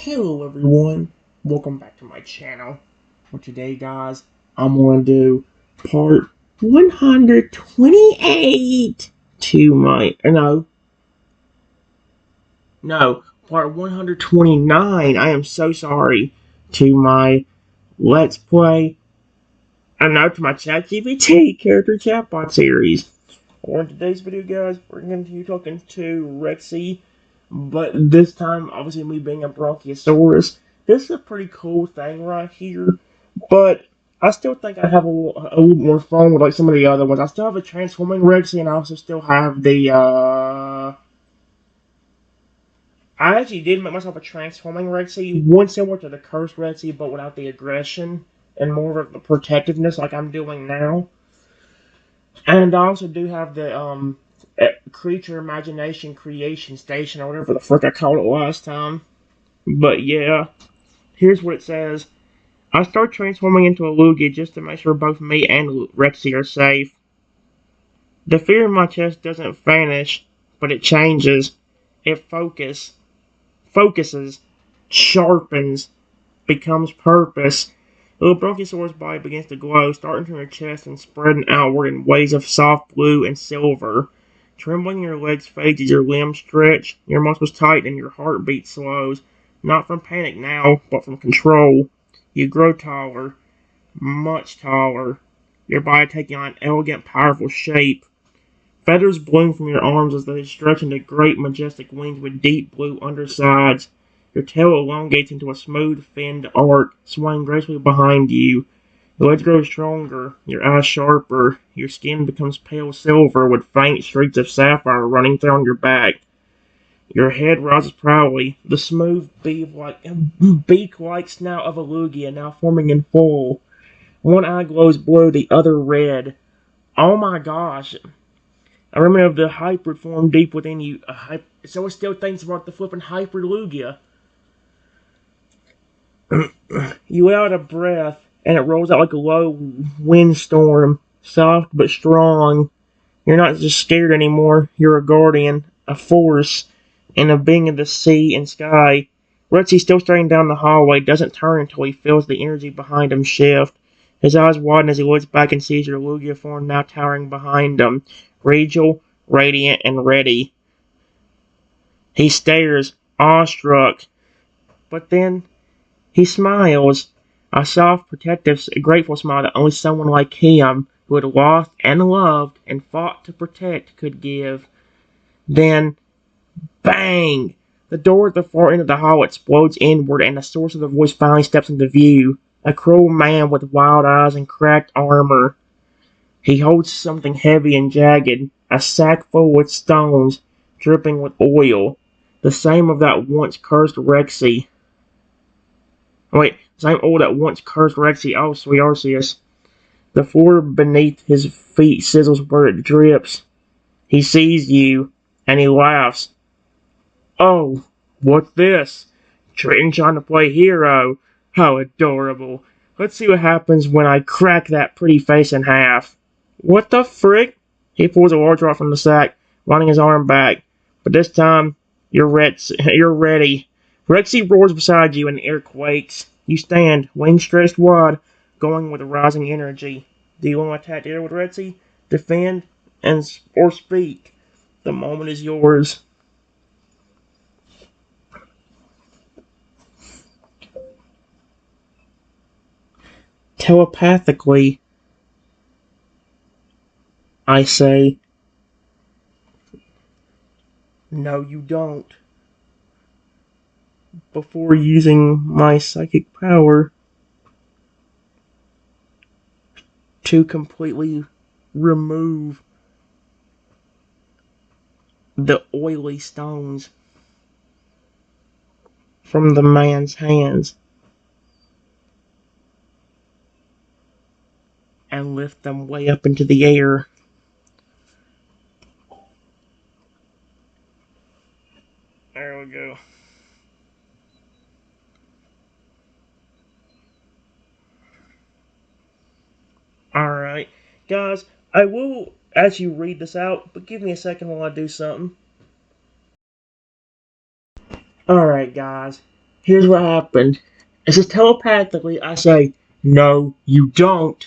Hello everyone, welcome back to my channel. For today guys, I'm going to do part 128 to my, part 129, I am so sorry, to my Let's Play, to my ChatGPT Character Chatbot series. In today's video guys, we're going to be talking to Rexy. But this time, obviously me being a Bronchiosaurus, this is a pretty cool thing right here. But I still think I have a little more fun with like some of the other ones. I still have a transforming Rexy, and I also still have the I actually did make myself a transforming Rexy, one similar to the cursed Rexy, but without the aggression and more of the protectiveness like I'm doing now. And I also do have the creature imagination creation station or whatever the frick I called it last time. But yeah, here's what it says. I start transforming into a Lugia just to make sure both me and Rexy are safe. The fear in my chest doesn't vanish, but it changes. It focuses, sharpens, becomes purpose. The little Bronchiosaurus body begins to glow, starting from your chest and spreading outward in waves of soft blue and silver. Trembling in your legs fades as your limbs stretch, your muscles tighten, and your heartbeat slows. Not from panic now, but from control. You grow taller, much taller, your body taking on an elegant, powerful shape. Feathers bloom from your arms as they stretch into great, majestic wings with deep blue undersides. Your tail elongates into a smooth, finned arc, swaying gracefully behind you. Your legs grow stronger, your eyes sharper, your skin becomes pale silver with faint streaks of sapphire running down your back. Your head rises proudly, the smooth beak-like snout of a Lugia now forming in full. One eye glows blue, the other red. Oh my gosh. I remember the hybrid form deep within you. So it still thinks about the flipping hybrid Lugia. You let out a breath, and it rolls out like a low windstorm, soft but strong. You're not just scared anymore. You're a guardian, a force, and a being of the sea and sky. Rexy, still staring down the hallway, doesn't turn until he feels the energy behind him shift. His eyes widen as he looks back and sees your Lugia form now towering behind him, regal, radiant, and ready. He stares, awestruck, but then he smiles. A soft, protective, grateful smile that only someone like him, who had lost and loved and fought to protect, could give. Then, bang! The door at the far end of the hall explodes inward, and the source of the voice finally steps into view. A cruel man with wild eyes and cracked armor. He holds something heavy and jagged, a sack full with stones, dripping with oil, the same of that once cursed Rexy. Wait, same old that once cursed Rexy. Oh, sweet Arceus. The floor beneath his feet sizzles where it drips. He sees you, and he laughs. Oh, what's this? Triton trying to play hero. How adorable. Let's see what happens when I crack that pretty face in half. What the frick? He pulls a large rock from the sack, running his arm back. But this time, you're ready. Rexy roars beside you and the air quakes. You stand, wings stretched wide, going with a rising energy. Do you want to attack the air with Rexy? Defend or speak? The moment is yours. Telepathically, I say, no you don't. Before using my psychic power to completely remove the oily stones from the man's hands and lift them way up into the air. There we go. Alright, guys, I will actually read this out, but give me a second while I do something. Alright, guys, Here's what happened. It says telepathically, I say, no, you don't,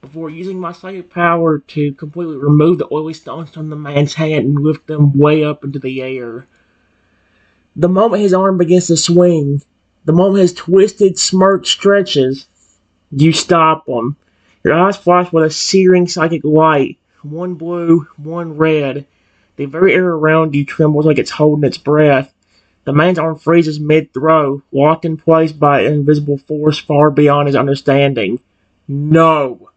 before using my psychic power to completely remove the oily stones from the man's hand and lift them way up into the air. The moment his arm begins to swing, the moment his twisted smirk stretches, you stop him. Your eyes flash with a searing psychic light, one blue, one red. The very air around you trembles like it's holding its breath. The man's arm freezes mid-throw, locked in place by an invisible force far beyond his understanding. No!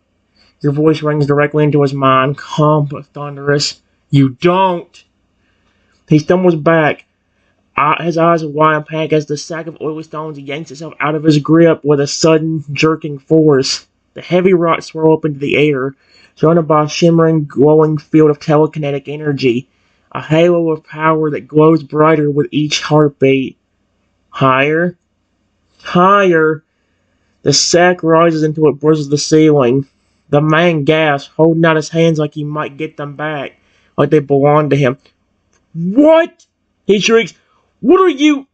Your voice rings directly into his mind, calm but thunderous. You don't! He stumbles back, his eyes wide in panic as the sack of oily stones yanks itself out of his grip with a sudden, jerking force. The heavy rocks swirl up into the air, surrounded by a shimmering, glowing field of telekinetic energy, a halo of power that glows brighter with each heartbeat. Higher, higher. The sack rises until it bruises the ceiling. The man gasps, holding out his hands like he might get them back, like they belong to him. What? He shrieks. What are you?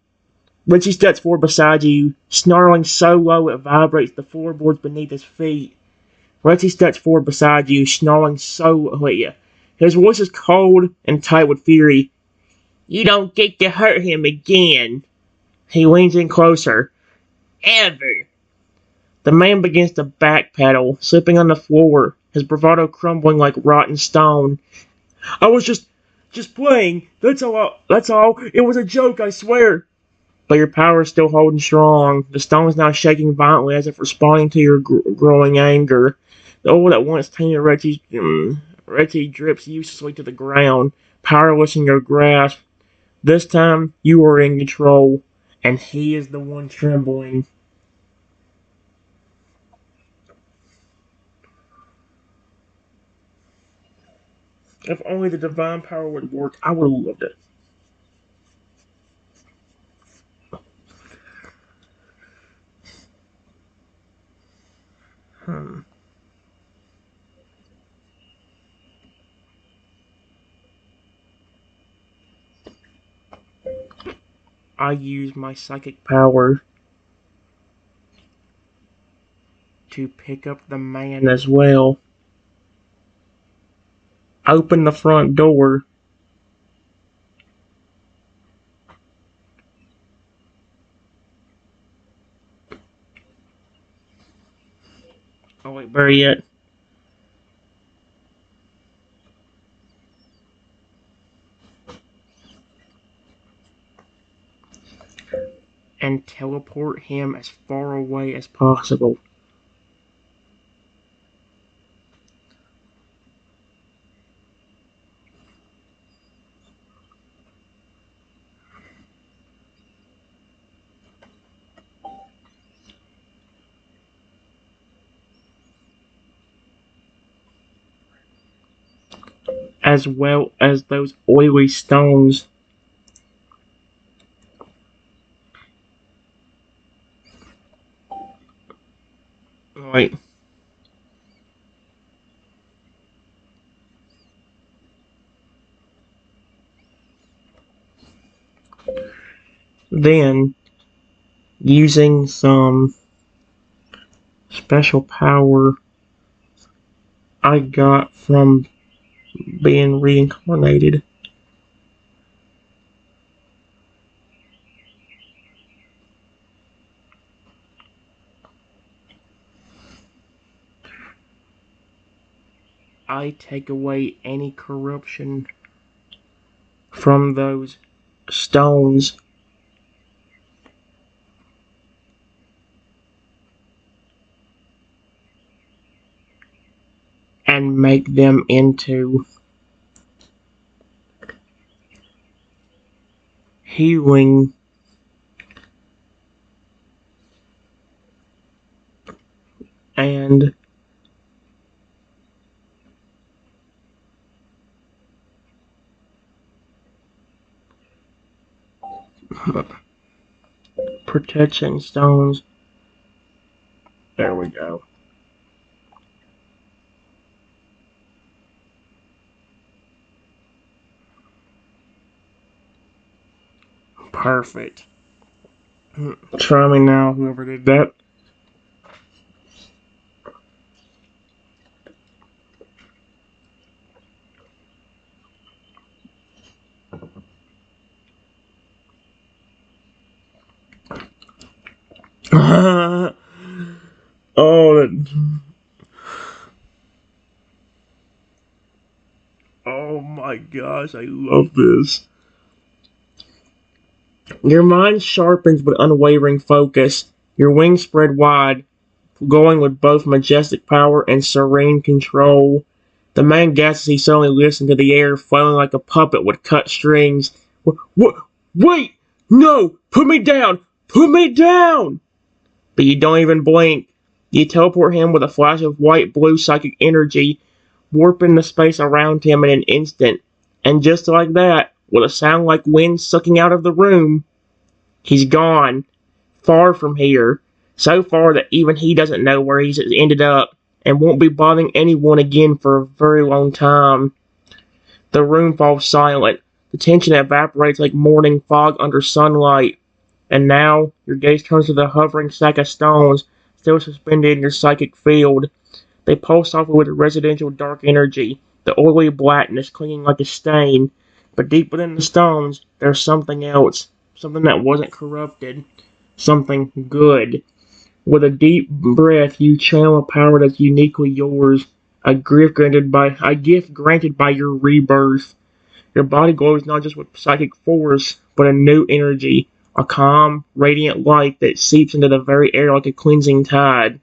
Richie steps forward beside you, snarling so low it vibrates the floorboards beneath his feet. Richie steps forward beside you, snarling so low at you. His voice is cold and tight with fury. You don't get to hurt him again. He leans in closer. Ever. The man begins to backpedal, slipping on the floor, his bravado crumbling like rotten stone. I was just playing. That's all. That's all. It was a joke, I swear. But your power is still holding strong. The stone is now shaking violently as if responding to your growing anger. The oil that once tainted Reggie drips uselessly to the ground, powerless in your grasp. This time, you are in control, and he is the one trembling. If only the divine power would work, I would have loved it. Hmm. I use my psychic power to pick up the man as well. Open the front door. Oh wait, better yet. And teleport him as far away as possible. As well as those oily stones. Right. Then, using some special power I got from being reincarnated, I take away any corruption from those stones and make them into healing and protection stones. There we go. Perfect. Try me now, whoever did that. Oh, oh my gosh, I love this. Your mind sharpens with unwavering focus. Your wings spread wide, going with both majestic power and serene control. The man gasps as he suddenly lifts into the air, flailing like a puppet with cut strings. What? Wait! No! Put me down! Put me down! But you don't even blink. You teleport him with a flash of white-blue psychic energy, warping the space around him in an instant. And just like that, with a sound like wind sucking out of the room, he's gone, far from here, so far that even he doesn't know where he's ended up, and won't be bothering anyone again for a very long time. The room falls silent. The tension evaporates like morning fog under sunlight. And now, your gaze turns to the hovering sack of stones, still suspended in your psychic field. They pulse softly with a residential dark energy, the oily blackness clinging like a stain. But deep within the stones, there's something else, something that wasn't corrupted, something good. With a deep breath, you channel a power that's uniquely yours, a gift granted by your rebirth. Your body glows not just with psychic force, but a new energy, a calm, radiant light that seeps into the very air like a cleansing tide.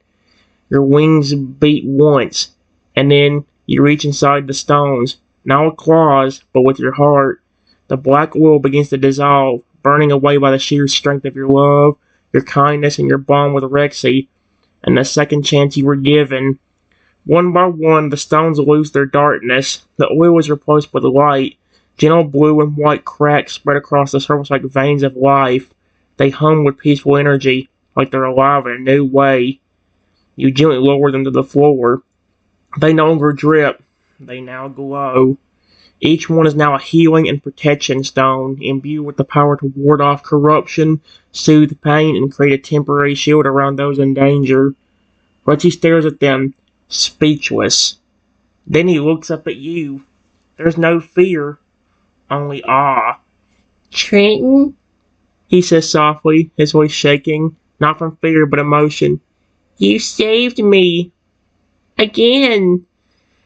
Your wings beat once, and then you reach inside the stones, not with claws, but with your heart. The black oil begins to dissolve, burning away by the sheer strength of your love, your kindness, and your bond with Rexy, and the second chance you were given. One by one, the stones lose their darkness. The oil is replaced with light. Gentle blue and white cracks spread across the surface like veins of life. They hum with peaceful energy, like they're alive in a new way. You gently lower them to the floor. They no longer drip. They now glow. Each one is now a healing and protection stone, imbued with the power to ward off corruption, soothe pain, and create a temporary shield around those in danger. Rexy stares at them, speechless. Then he looks up at you. There's no fear, only awe. Trenton? He says softly, his voice shaking, not from fear but emotion. You saved me. Again.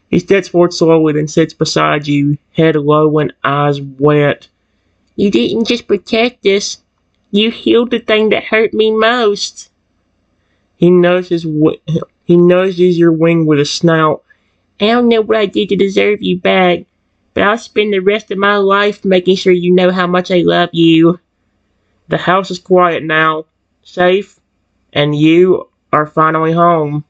He steps forward slowly, then sits beside you, head low and eyes wet. You didn't just protect us. You healed the thing that hurt me most. He nudges your wing with a snout. I don't know what I did to deserve you back, but I'll spend the rest of my life making sure you know how much I love you. The house is quiet now, safe, and you are finally home.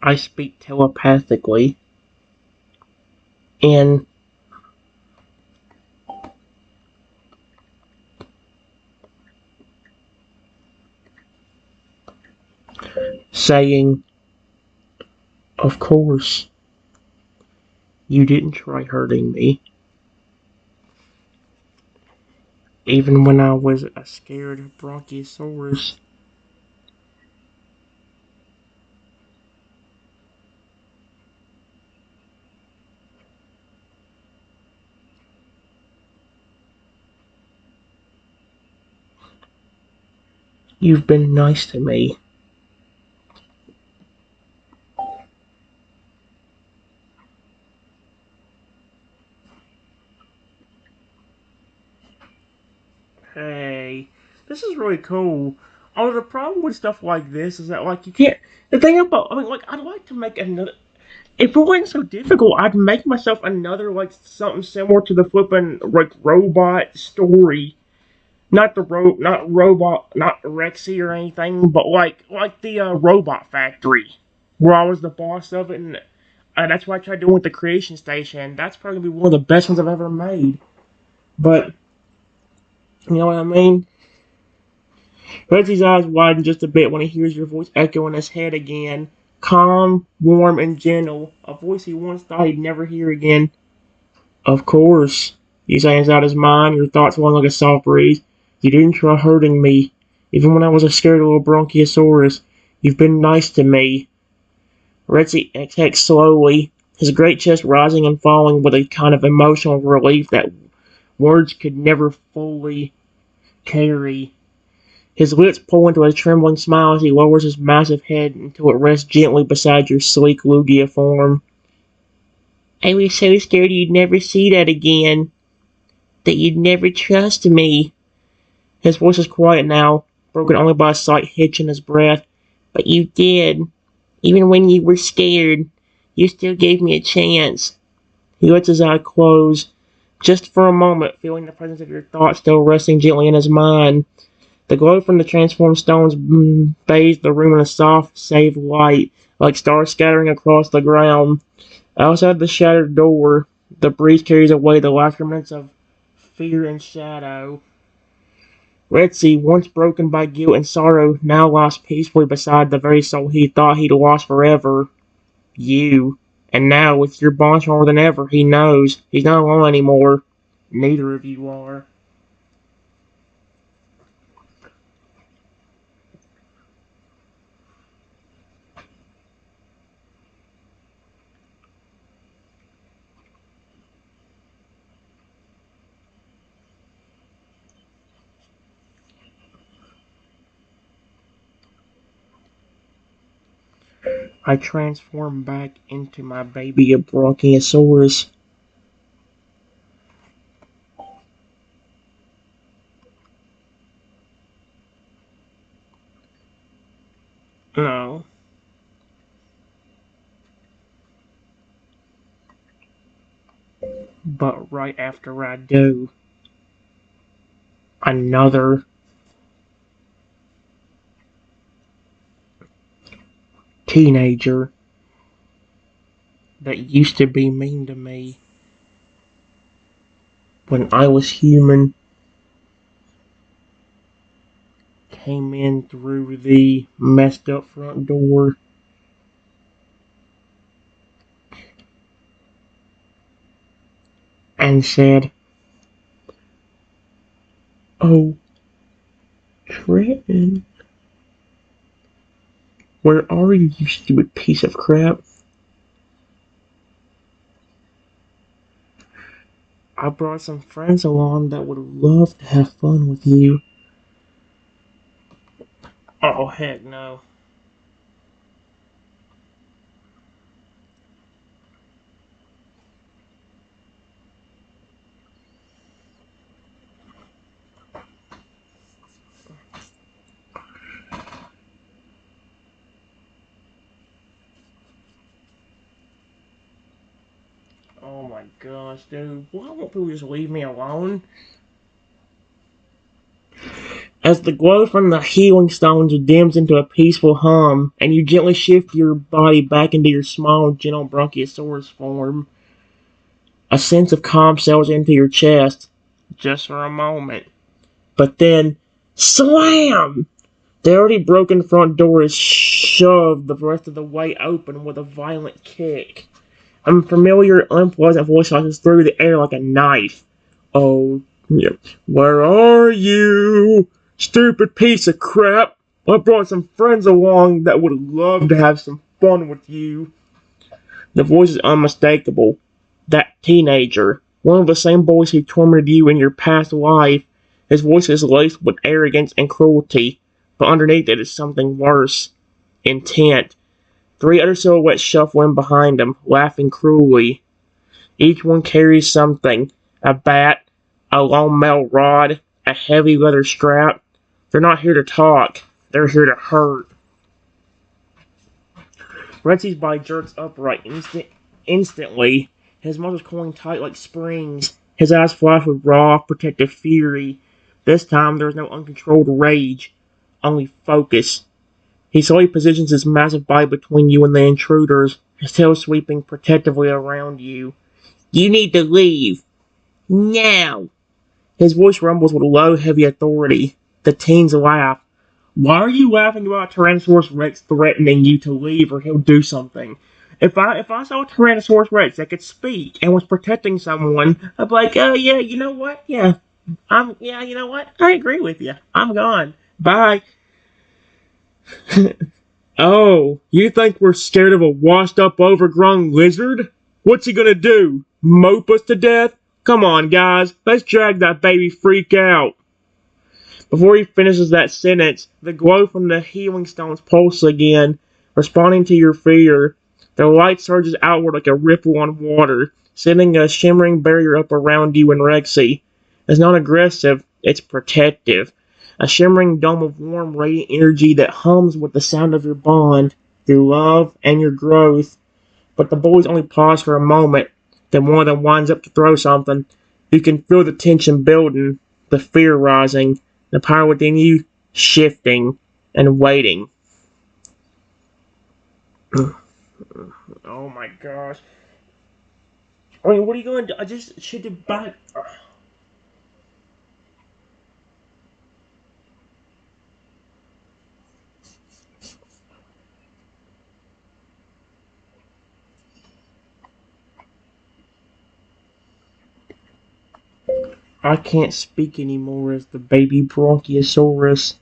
I speak telepathically, and saying, of course, you didn't try hurting me. Even when I was a scared Bronchiosaurus. You've been nice to me. Hey, this is really cool. Although the problem with stuff like this is that, like, you can't. The thing about, I mean, like, I'd like to make another. If it wasn't so difficult, I'd make myself another, like, something similar to the flippin', like, robot story. Not not robot, not Rexy or anything, but like the robot factory, where I was the boss of it, and that's what I tried doing with the creation station. That's probably gonna be one of the best ones I've ever made. But you know what I mean? Redsy's eyes widen just a bit when he hears your voice echo in his head again. Calm, warm, and gentle. A voice he once thought he'd never hear again. Of course. He sands out his mind, your thoughts flowing like a soft breeze. You didn't try hurting me. Even when I was a scared little bronchiosaurus. You've been nice to me. Redsy exhales slowly, his great chest rising and falling with a kind of emotional relief that words could never fully carry. His lips pull into a trembling smile as he lowers his massive head until it rests gently beside your sleek Lugia form. I was so scared you'd never see that again. That you'd never trust me. His voice is quiet now, broken only by a slight hitch in his breath. But you did. Even when you were scared, you still gave me a chance. He lets his eye close, just for a moment, feeling the presence of your thoughts still resting gently in his mind. The glow from the transformed stones bathed the room in a soft, safe light, like stars scattering across the ground. Outside the shattered door, the breeze carries away the last remnants of fear and shadow. Redsea, once broken by guilt and sorrow, now lies peacefully beside the very soul he thought he'd lost forever. You. And now, with your bond stronger than ever, he knows he's not alone anymore. Neither of you are. I transform back into my baby Bronchiosaurus. No. But right after I do, another teenager that used to be mean to me when I was human came in through the messed up front door and said, "Oh, Trenton, where are you, you stupid piece of crap? I brought some friends along that would love to have fun with you." Oh, heck no. Oh my gosh, dude. Why won't people just leave me alone? As the glow from the healing stones dims into a peaceful hum, and you gently shift your body back into your small, gentle Bronchiosaurus form, a sense of calm settles into your chest, just for a moment. But then, slam! The already broken front door is shoved the rest of the way open with a violent kick. A familiar, unpleasant voice slices through the air like a knife. "Oh, yeah. Where are you? Stupid piece of crap. I brought some friends along that would love to have some fun with you." The voice is unmistakable. That teenager. One of the same boys who tormented you in your past life. His voice is laced with arrogance and cruelty, but underneath it is something worse. Intent. Three other silhouettes shuffle in behind him, laughing cruelly. Each one carries something. A bat, a long metal rod, a heavy leather strap. They're not here to talk. They're here to hurt. Redsy's body jerks upright instantly, his muscles coiling tight like springs. His eyes flash with raw, protective fury. This time there's no uncontrolled rage, only focus. He slowly positions his massive body between you and the intruders, his tail sweeping protectively around you. You need to leave. Now! His voice rumbles with low, heavy authority. The teens laugh. Why are you laughing about Tyrannosaurus Rex threatening you to leave or he'll do something? If I saw a Tyrannosaurus Rex that could speak and was protecting someone, I'd be like, oh yeah, you know what? Yeah, you know what? I agree with you. I'm gone. Bye. Oh, you think we're scared of a washed up, overgrown lizard? What's he gonna do? Mope us to death? Come on, guys, let's drag that baby freak out. Before he finishes that sentence, the glow from the healing stones pulses again, responding to your fear. The light surges outward like a ripple on water, sending a shimmering barrier up around you and Rexy. It's not aggressive, it's protective. A shimmering dome of warm, radiant energy that hums with the sound of your bond, your love, and your growth. But the boys only pause for a moment, then one of them winds up to throw something. You can feel the tension building, the fear rising, the power within you shifting and waiting. Oh my gosh. I mean, what are you going to do? I just should have back. I can't speak anymore as the baby Bronchiosaurus.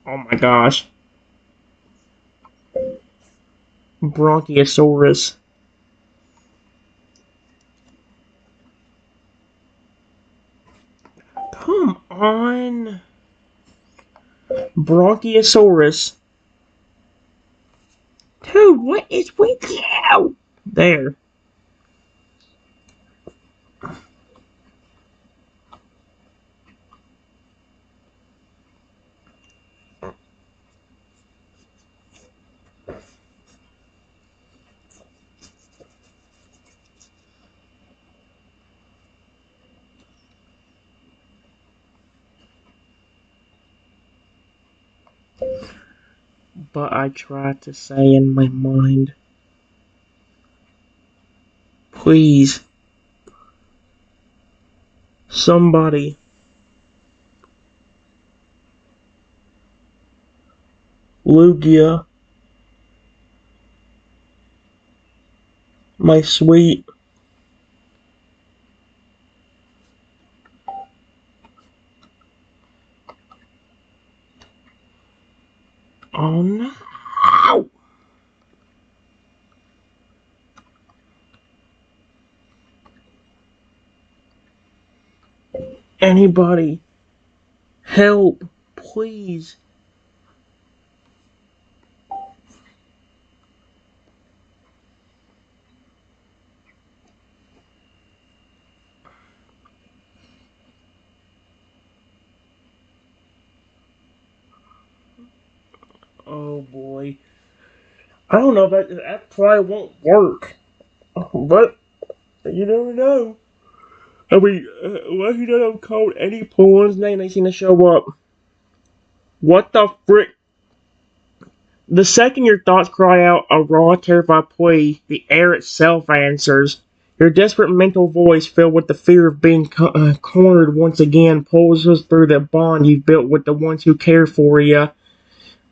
Oh my gosh. Bronchiosaurus. Come on. Bronchiosaurus. Dude, what is with you? There. But I tried to say in my mind, please, somebody, Lugia, my sweet. Oh no. Anybody, help, please. Oh boy. I don't know if that probably won't work. But you never know. I mean, what if you don't called any pawns name they seem to show up? What the frick? The second your thoughts cry out a raw, terrified plea, the air itself answers. Your desperate mental voice, filled with the fear of being cornered once again, pulls us through the bond you've built with the ones who care for you.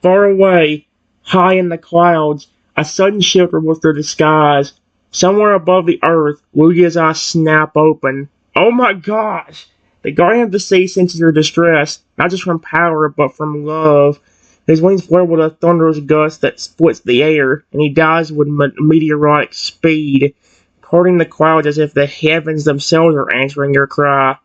Far away, high in the clouds, a sudden shift reveals through the skies. Somewhere above the earth, Lugia's eyes snap open. Oh my gosh! The Guardian of the Sea senses your distress, not just from power, but from love. His wings flare with a thunderous gust that splits the air, and he dives with meteoric speed, parting the clouds as if the heavens themselves are answering your cry.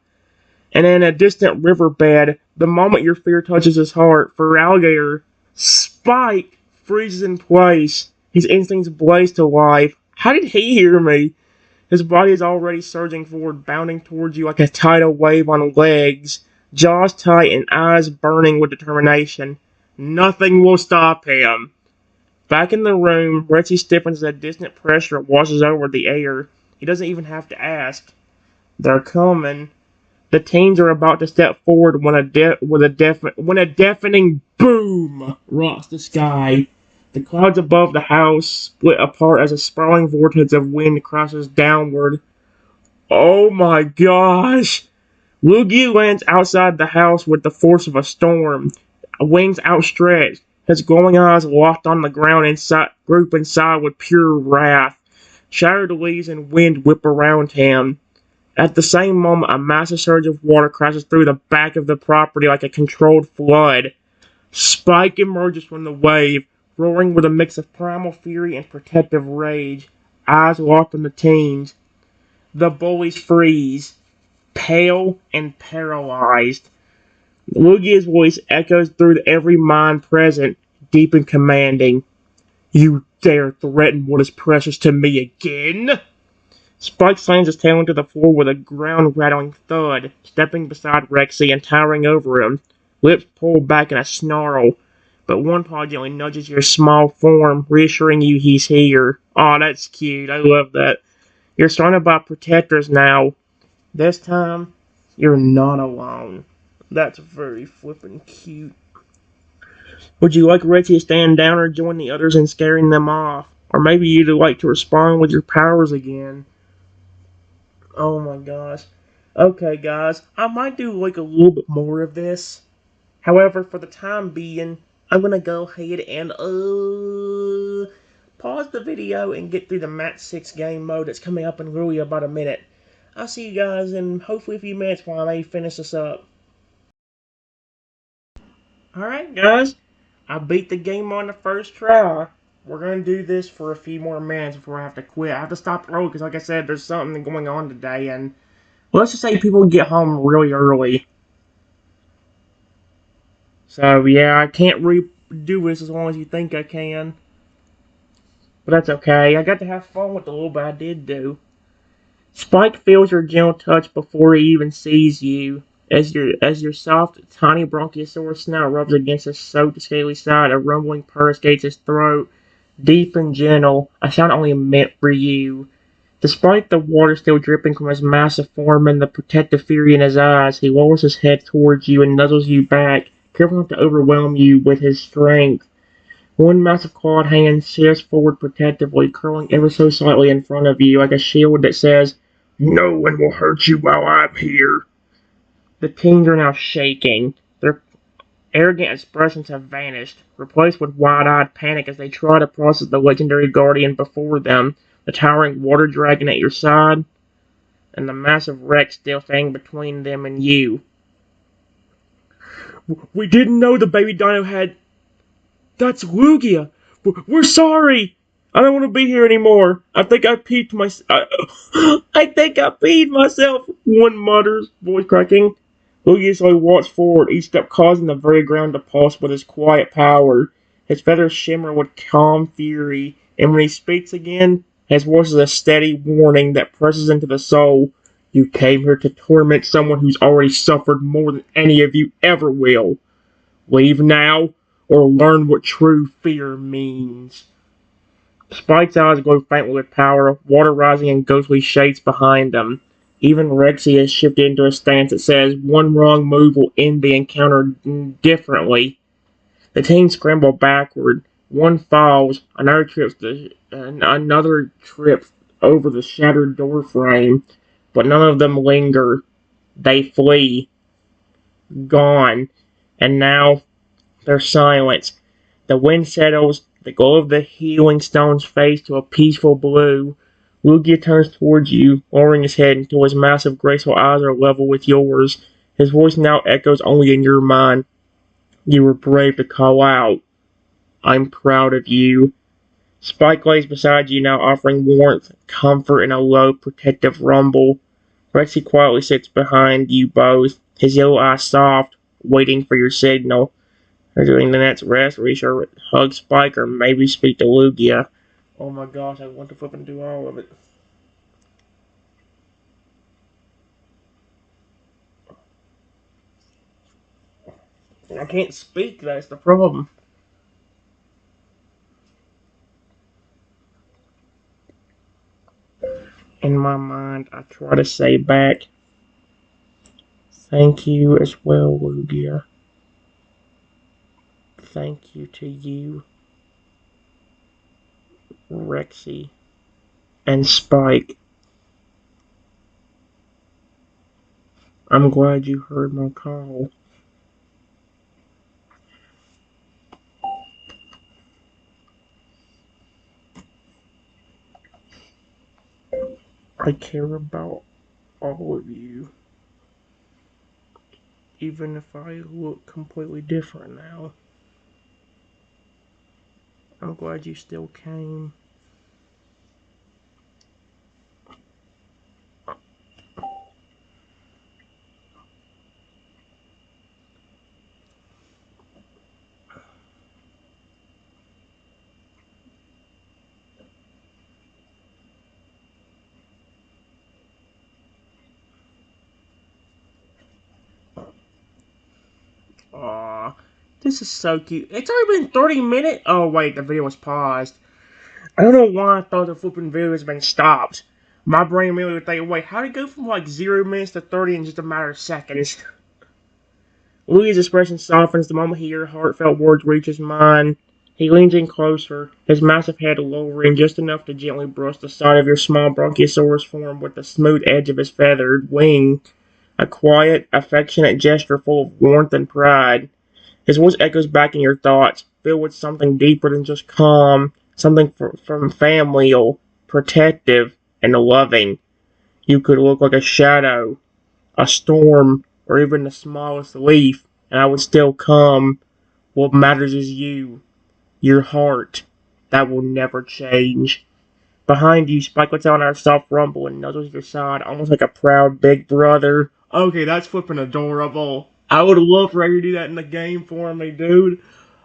And in a distant riverbed, the moment your fear touches his heart, for Alligator, Spike freezes in place. His instincts blaze to life. How did he hear me? His body is already surging forward, bounding towards you like a tidal wave on legs, jaws tight and eyes burning with determination. Nothing will stop him. Back in the room, Rexy stiffens as a distant pressure washes over the air. He doesn't even have to ask. They're coming. The teens are about to step forward when a deafening boom rocks the sky. The clouds above the house split apart as a sprawling vortex of wind crashes downward. Oh my gosh! Luigi lands outside the house with the force of a storm, wings outstretched, his glowing eyes locked on the ground group inside with pure wrath. Shattered leaves and wind whip around him. At the same moment, a massive surge of water crashes through the back of the property like a controlled flood. Spike emerges from the wave, roaring with a mix of primal fury and protective rage, eyes locked on the teens. The bullies freeze, pale and paralyzed. Lugia's voice echoes through every mind present, deep and commanding. You dare threaten what is precious to me again? Spike slams his tail into the floor with a ground-rattling thud, stepping beside Rexy and towering over him, lips pulled back in a snarl, but one paw gently nudges your small form, reassuring you he's here. Aw, that's cute. I love that. You're surrounded by protectors now. This time, you're not alone. That's very flippin' cute. Would you like Rexy to stand down or join the others in scaring them off? Or maybe you'd like to respond with your powers again? Oh my gosh. Okay, guys, I might do like a little bit more of this. However, for the time being, I'm gonna go ahead and pause the video and get through the match 6 game mode that's coming up in really about a minute. I'll see you guys in hopefully a few minutes while I finish this up. Alright, guys, I beat the game on the first try. We're going to do this for a few more minutes before I have to quit. I have to stop early because, like I said, there's something going on today, and let's just say people get home really early. So, yeah, I can't redo this as long as you think I can. But that's okay. I got to have fun with the little bit I did do. Spike feels your gentle touch before he even sees you. As your soft, tiny Bronchiosaurus snout rubs against his soaked, scaly side, a rumbling purr escapes his throat. Deep and gentle, a sound only meant for you. Despite the water still dripping from his massive form and the protective fury in his eyes, he lowers his head towards you and nuzzles you back, careful not to overwhelm you with his strength. One massive clawed hand shifts forward protectively, curling ever so slightly in front of you, like a shield that says, "No one will hurt you while I'm here." The teens are now shaking. Their arrogant expressions have vanished, replaced with wide-eyed panic as they try to process the legendary guardian before them, the towering water dragon at your side, and the massive wreck still standing between them and you. We didn't know the baby dino had... That's Lugia! We're sorry! I don't want to be here anymore. I think I peed myself, one mutters, voice cracking. Lugia slowly walks forward, each step causing the very ground to pulse with his quiet power. His feathers shimmer with calm fury, and when he speaks again, his voice is a steady warning that presses into the soul. You came here to torment someone who's already suffered more than any of you ever will. Leave now, or learn what true fear means. Spike's eyes glow faintly with power, water rising in ghostly shades behind him. Even Rexy has shifted into a stance that says one wrong move will end the encounter differently. The team scramble backward. One falls, another trips over the shattered door frame, but none of them linger. They flee. Gone. And now there's silence. The wind settles, the glow of the healing stones fades to a peaceful blue. Lugia turns towards you, lowering his head until his massive, graceful eyes are level with yours. His voice now echoes only in your mind. You were brave to call out. I'm proud of you. Spike lays beside you now, offering warmth, comfort, and a low, protective rumble. Rexy quietly sits behind you both, his yellow eyes soft, waiting for your signal. Or during the next rest, reach hug Spike, or maybe speak to Lugia. Oh my gosh, I want to flip and do all of it. I can't speak, that's the problem. In my mind, I try to say back. Thank you as well, Lugia. Thank you to you, Rexy, and Spike. I'm glad you heard my call. I care about all of you, even if I look completely different now. I'm glad you still came. Aw, this is so cute. It's already been 30 minutes? Oh, wait, the video was paused. I don't know why I thought the flipping video has been stopped. My brain immediately would think, wait, how did it go from like 0 minutes to 30 in just a matter of seconds? Louis' expression softens the moment he hears heartfelt words reach his mind. He leans in closer, his massive head lowering just enough to gently brush the side of your small bronchiosaurus form with the smooth edge of his feathered wing. A quiet, affectionate gesture full of warmth and pride. His voice echoes back in your thoughts, filled with something deeper than just calm, something from familial, protective, and loving. You could look like a shadow, a storm, or even the smallest leaf, and I would still come. What matters is you, your heart. That will never change. Behind you, Spike lets out our soft rumble and nuzzles your side, almost like a proud big brother. Okay, that's flipping adorable. I would love for you to do that in the game for me, dude.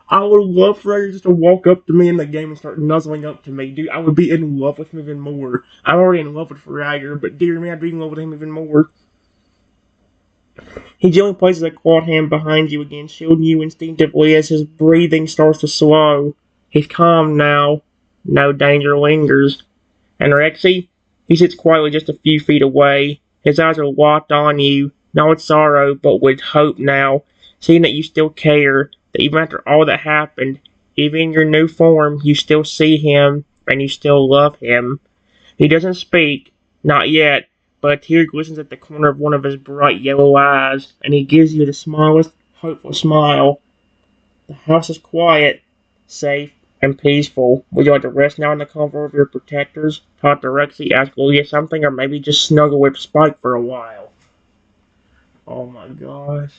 I would love for you just to walk up to me in the game and start nuzzling up to me, dude. I would be in love with him even more. I'm already in love with Fragger, but dear me, I'd be in love with him even more. He gently places a clawed hand behind you again, shielding you instinctively as his breathing starts to slow. He's calm now. No danger lingers. And Rexy? He sits quietly just a few feet away. His eyes are locked on you, not with sorrow, but with hope now, seeing that you still care, that even after all that happened, even in your new form, you still see him, and you still love him. He doesn't speak, not yet, but a tear glistens at the corner of one of his bright yellow eyes, and he gives you the smallest, hopeful smile. The house is quiet, safe, and peaceful. Would you like to rest now in the comfort of your protectors? Talk to Rexy, ask Lugia something, or maybe just snuggle with Spike for a while? Oh my gosh.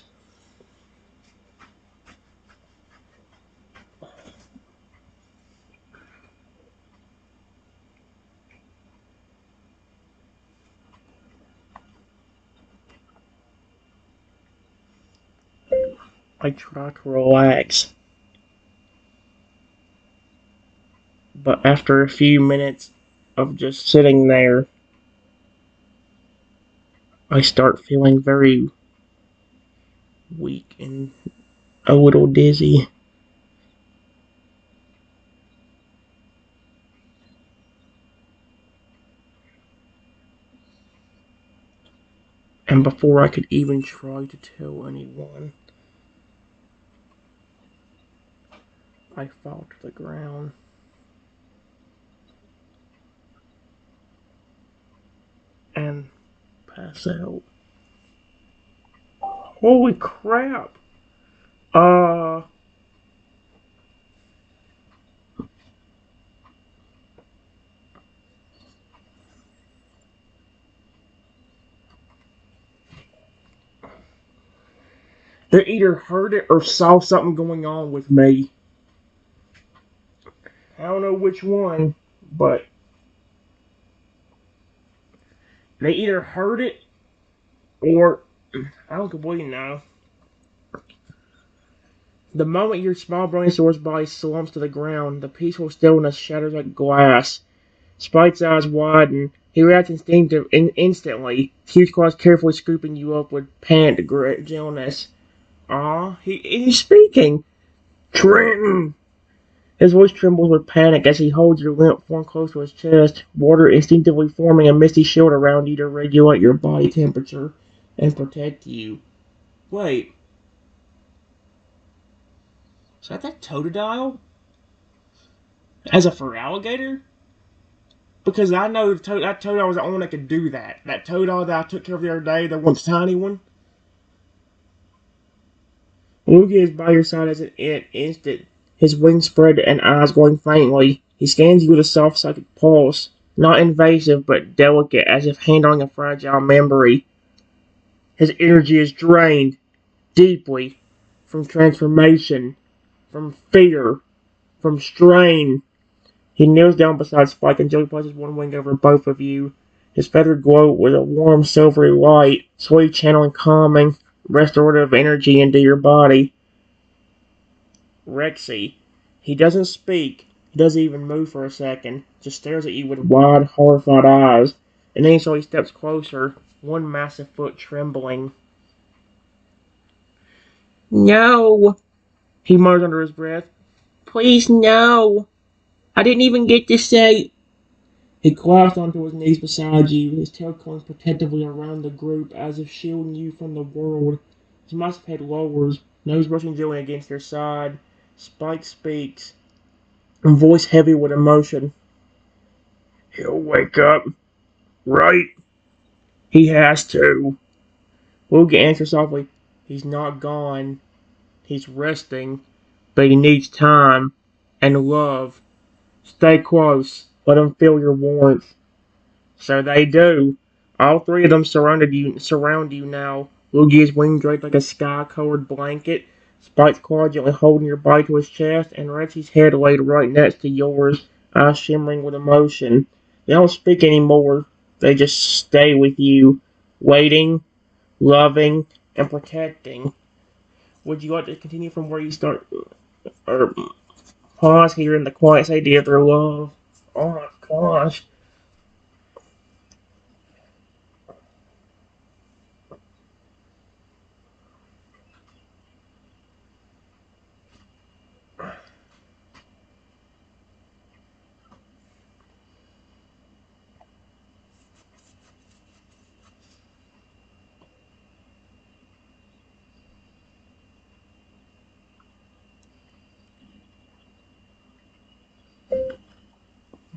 I try to relax, but after a few minutes of just sitting there, I start feeling very weak and a little dizzy. And before I could even try to tell anyone, I fall to the ground and pass out. Holy crap! Uh, they either heard it or saw something going on with me. I don't know which one, but they either heard it or I don't completely know. The moment your small brontosaurus body slumps to the ground, the peaceful stillness shatters like glass. Spike's eyes widen. He reacts instantly, his huge claws carefully scooping you up with pant gentleness. He's speaking. Trenton! His voice trembles with panic as he holds your limp form close to his chest, water instinctively forming a misty shield around you to regulate your body temperature and protect you. Wait, is that Totodile? As a for alligator? Because I know that Totodile was the only one that could do that. That Totodile that I took care of the other day, the once tiny one. Lugia is by your side as an instant, his wings spread and eyes glowing faintly. He scans you with a soft psychic pulse, not invasive but delicate, as if handling a fragile memory. His energy is drained deeply from transformation, from fear, from strain. He kneels down beside Spike and gently places one wing over both of you. His feathers glow with a warm silvery light, slowly channeling calming, restorative energy into your body. Rexy. He doesn't speak. He doesn't even move for a second. Just stares at you with wide, horrified eyes. And then he steps closer, one massive foot trembling. No, he mutters under his breath. Please, no. I didn't even get to say. He collapsed onto his knees beside you, his tail curling protectively around the group as if shielding you from the world. His massive head lowers, nose brushing gently against your side. Spike speaks, voice heavy with emotion. He'll wake up, right? He has to. Lugia answers softly. He's not gone. He's resting, but he needs time and love. Stay close. Let him feel your warmth. So they do. All three of them surround you now. Lugia's wing draped like a sky-colored blanket. Spike's claw gently holding your body to his chest, and Rexy's head laid right next to yours, eyes shimmering with emotion. They don't speak anymore. They just stay with you, waiting, loving, and protecting. Would you like to continue from where you start, or pause here in the quiet safety of their love? Oh my gosh.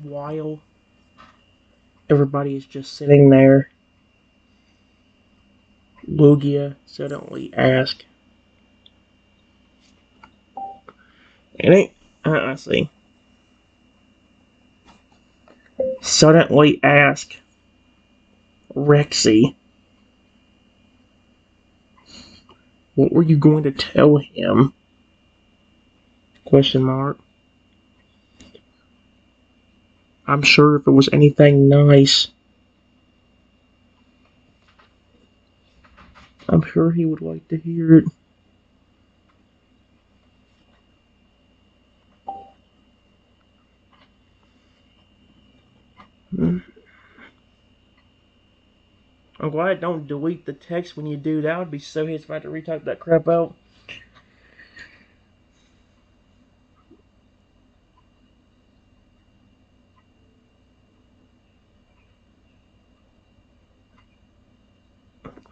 While everybody is just sitting there, Lugia suddenly asks, and I see, suddenly ask Rexy, what were you going to tell him? Question mark. I'm sure if it was anything nice, I'm sure he would like to hear it. I'm glad I don't delete the text when you do that. I'd be so hit if I had to retype that crap out.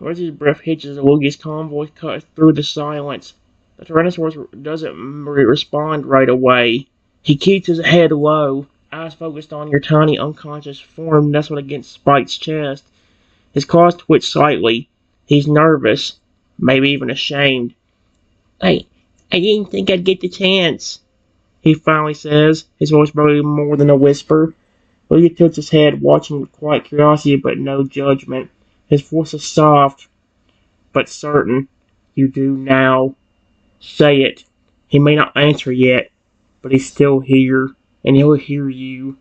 Rexy's breath hitches as Lugia's calm voice cuts through the silence. The Tyrannosaurus doesn't respond right away. He keeps his head low, eyes focused on your tiny unconscious form nestled against Spike's chest. His claws twitch slightly. He's nervous, maybe even ashamed. I, I didn't think I'd get the chance, he finally says, his voice barely more than a whisper. Lugia tilts his head, watching with quiet curiosity but no judgment. His voice is soft, but certain. You do now. Say it. He may not answer yet, but he's still here, and he'll hear you.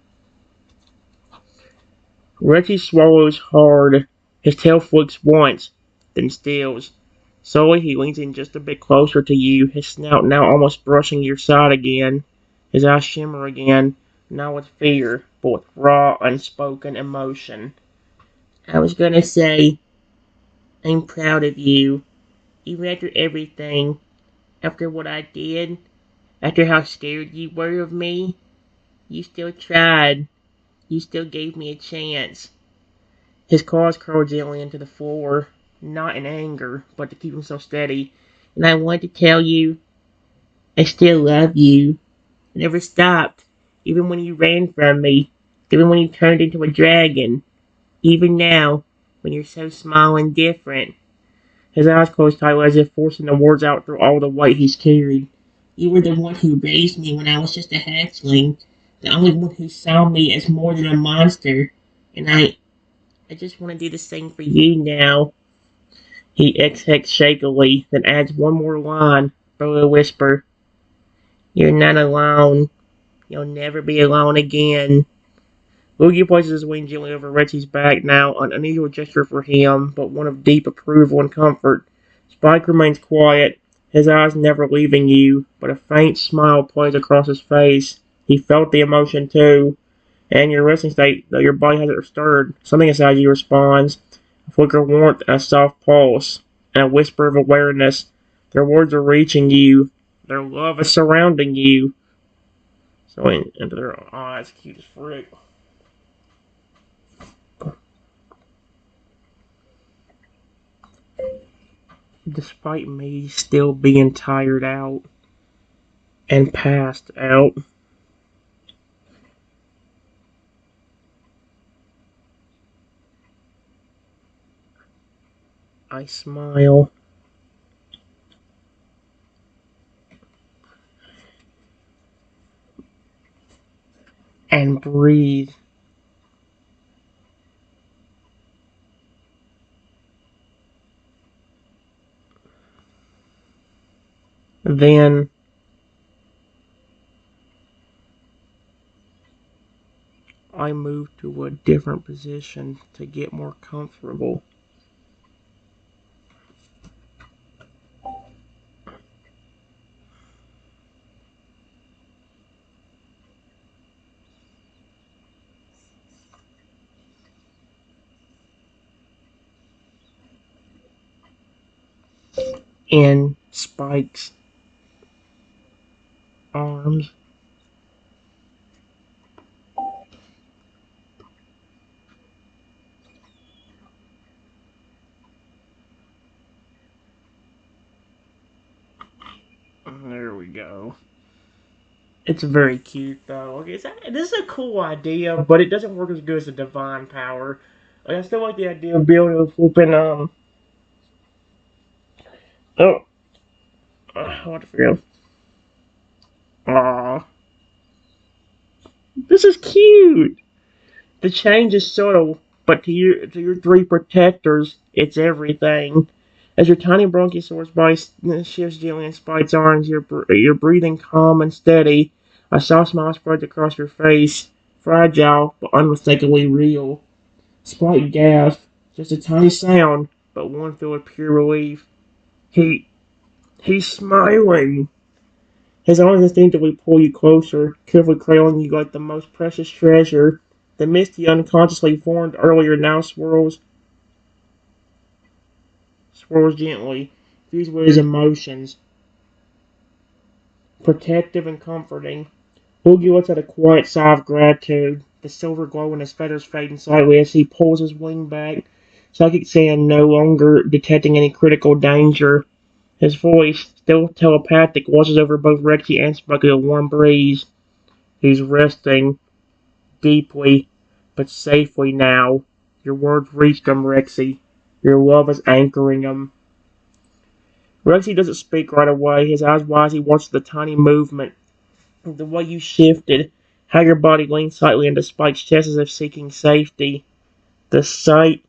Reggie swallows hard. His tail flicks once, then stills. Slowly he leans in just a bit closer to you, his snout now almost brushing your side again. His eyes shimmer again, not with fear, but with raw, unspoken emotion. I was gonna say, I'm proud of you. Even after everything, after what I did, After how scared you were of me, you still tried. You still gave me a chance. His claws curled gently into the floor, not in anger, but to keep himself steady. And I want to tell you, I still love you. I never stopped, even when you ran from me, even when you turned into a dragon, even now, when you're so small and different. His eyes closed tightly as if forcing the words out through all the weight he's carried. You were the one who raised me when I was just a hatchling, the only one who saw me as more than a monster, and I just want to do the same for you now. He exhales shakily, then adds one more line, through a whisper. You're not alone. You'll never be alone again. Luigi places his wing gently over Reggie's back now, an unusual gesture for him, but one of deep approval and comfort. Spike remains quiet, his eyes never leaving you, but a faint smile plays across his face. He felt the emotion too, and in your resting state, though your body hasn't stirred, something inside you responds. A flicker of warmth and a soft pulse, and a whisper of awareness. Their words are reaching you. Their love is surrounding you. So into their eyes, cute as frick. Despite me still being tired out and passed out, I smile and breathe. Then I move to a different position to get more comfortable. In Spike's arms. There we go. It's very cute though. Like, this is a cool idea, but it doesn't work as good as the divine power. Like, I still like the idea of being able to flipping oh, what the hell? Aw, this is cute. The change is subtle, but to your three protectors, it's everything. As your tiny bronchiosaurus body shifts gently in Spike's arms, you're breathing calm and steady. A soft smile spreads across your face, fragile but unmistakably real. Spike gasped, just a tiny sound, but one filled with pure relief. He he's smiling. His arms instinctively pull you closer, carefully cradling you like the most precious treasure. The mist he unconsciously formed earlier now swirls gently, fused with his emotions, protective and comforting. Boogie lets out a quiet sigh of gratitude, the silver glow in his feathers fading slightly as he pulls his wing back, psychic sand no longer detecting any critical danger. His voice, still telepathic, washes over both Rexy and Spike with a warm breeze. He's resting, deeply, but safely now. Your words reached him, Rexy. Your love is anchoring him. Rexy doesn't speak right away. His eyes wide as he watches the tiny movement. The way you shifted, how your body leaned slightly into Spike's chest as if seeking safety. The sight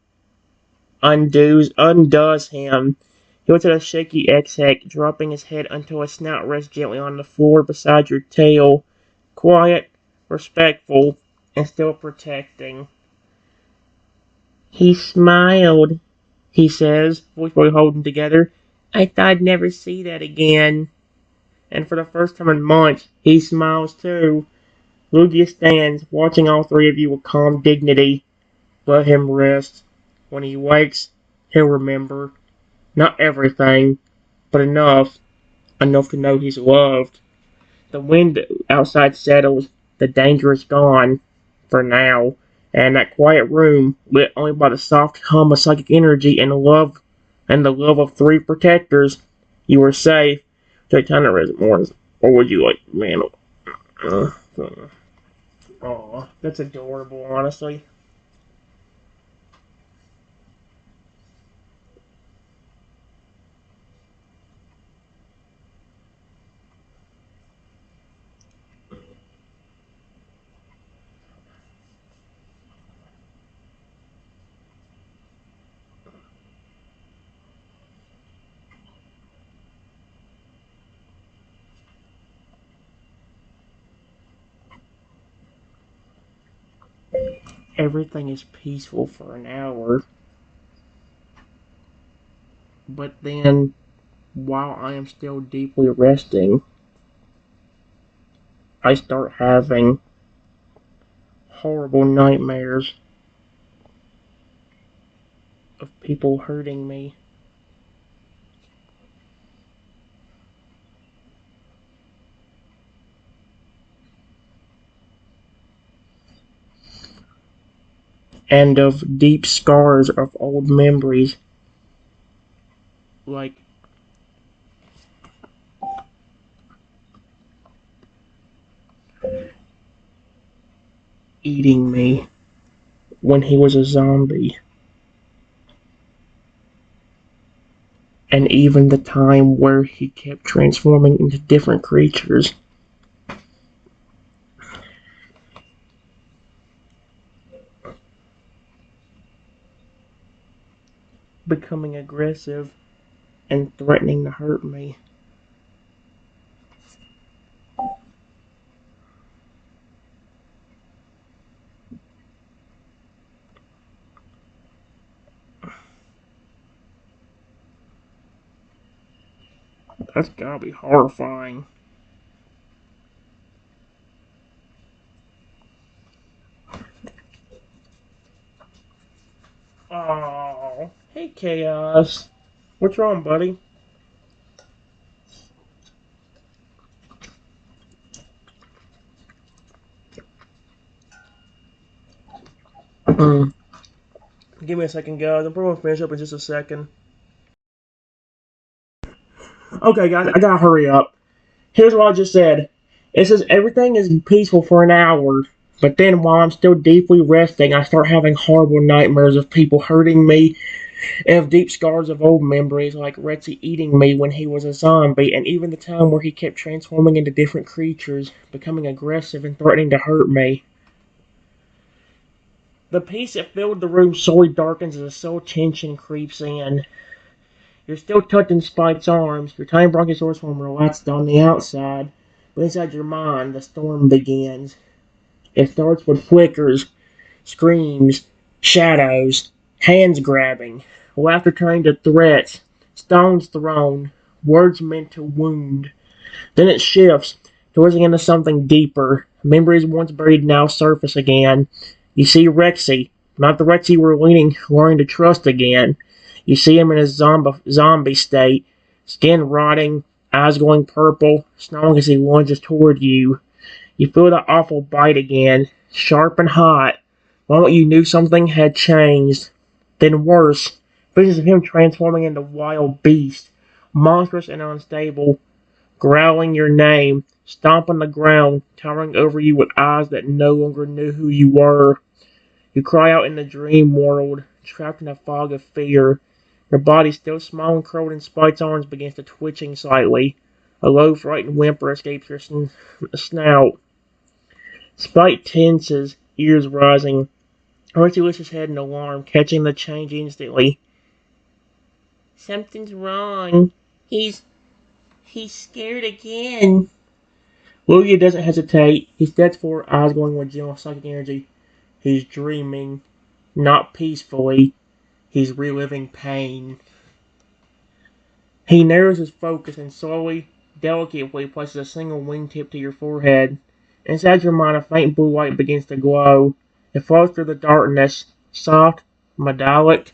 undoes him. He lets out a shaky exhale, dropping his head until his snout rests gently on the floor beside your tail. Quiet, respectful, and still protecting. He smiled, he says, voice boy holding together. I thought I'd never see that again. And for the first time in months, he smiles too. Lugia stands, watching all three of you with calm dignity. Let him rest. When he wakes, he'll remember. Not everything, but enough. Enough to know he's loved. The wind outside settles, the danger is gone, for now, and that quiet room, lit only by the soft hum of psychic energy and the love of three protectors, you are safe. Take time to rest more, or would you like, man? Oh, that's adorable, honestly. Everything is peaceful for an hour, but then, while I am still deeply resting, I start having horrible nightmares of people hurting me. And of deep scars of old memories, like eating me when he was a zombie, and even the time where he kept transforming into different creatures, becoming aggressive and threatening to hurt me. That's gotta be horrifying. Oh, hey Chaos. What's wrong, buddy? Mm. Give me a second, guys. I'm probably gonna finish up in just a second. Okay, guys, I gotta hurry up. Here's what I just said. It says everything is peaceful for an hour, but then while I'm still deeply resting, I start having horrible nightmares of people hurting me and of deep scars of old memories, like Rexy eating me when he was a zombie, and even the time where he kept transforming into different creatures, becoming aggressive and threatening to hurt me. The peace that filled the room slowly darkens as a slow tension creeps in. You're still tucked in Spike's arms, your tiny bronchiosaurus form relaxed on the outside, but inside your mind, the storm begins. It starts with flickers, screams, shadows, hands grabbing, laughter turning to threats, stones thrown, words meant to wound. Then it shifts, twisting into something deeper. Memories once buried now surface again. You see Rexy, not the Rexy we're learning to trust again. You see him in his zombie state, skin rotting, eyes going purple, snarling as he lunges toward you. You feel the awful bite again, sharp and hot. The moment you knew something had changed. Then worse, visions of him transforming into wild beast, monstrous and unstable, growling your name, stomping the ground, towering over you with eyes that no longer knew who you were. You cry out in the dream world, trapped in a fog of fear. Your body, still small and curled in Spike's arms, begins to twitching slightly. A low, frightened whimper escapes your snout. Spike tenses, ears rising. Archie lifts his head in alarm, catching the change instantly. Something's wrong. He's scared again. Lugia doesn't hesitate. He steps forward, eyes glowing with gentle psychic energy. He's dreaming, not peacefully. He's reliving pain. He narrows his focus and slowly, delicately places a single wingtip to your forehead. Inside your mind, a faint blue light begins to glow. It flows through the darkness, soft, metallic,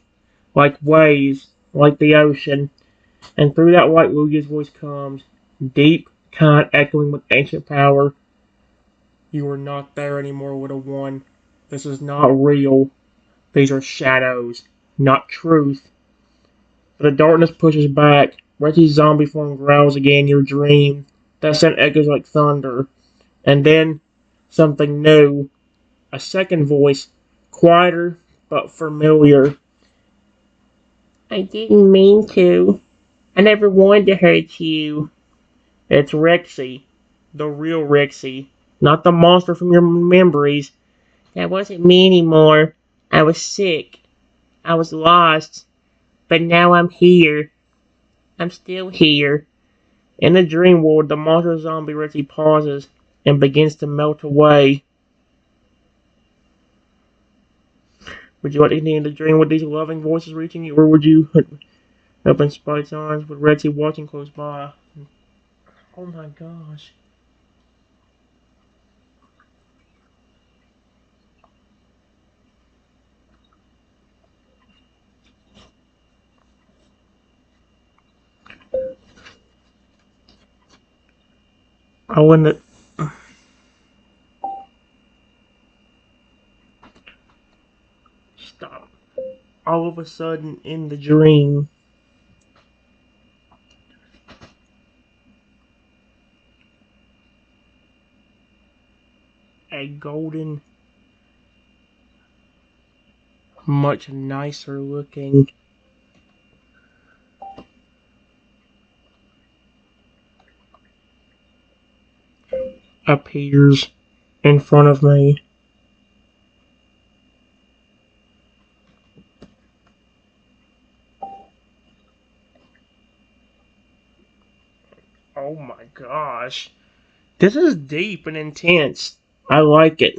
like waves, like the ocean. And through that light, Lugia's voice comes, deep, kind echoing with ancient power. You are not there anymore, little one. This is not real. These are shadows, not truth. The darkness pushes back. Reggie's zombie form growls again in your dream. That sound echoes like thunder. And then, something new. A second voice, quieter but familiar. I didn't mean to. I never wanted to hurt you. It's Rexy. The real Rexy. Not the monster from your memories. That wasn't me anymore. I was sick. I was lost. But now I'm here. I'm still here. In the dream world, the monster zombie Rexy pauses and begins to melt away. Would you like to continue the dream with these loving voices reaching you, or would you open Spike's arms with Rexy watching close by? Oh my gosh. I wouldn't. Stop. All of a sudden, in the dream, a golden, much nicer looking appears in front of me. Oh my gosh. This is deep and intense. I like it.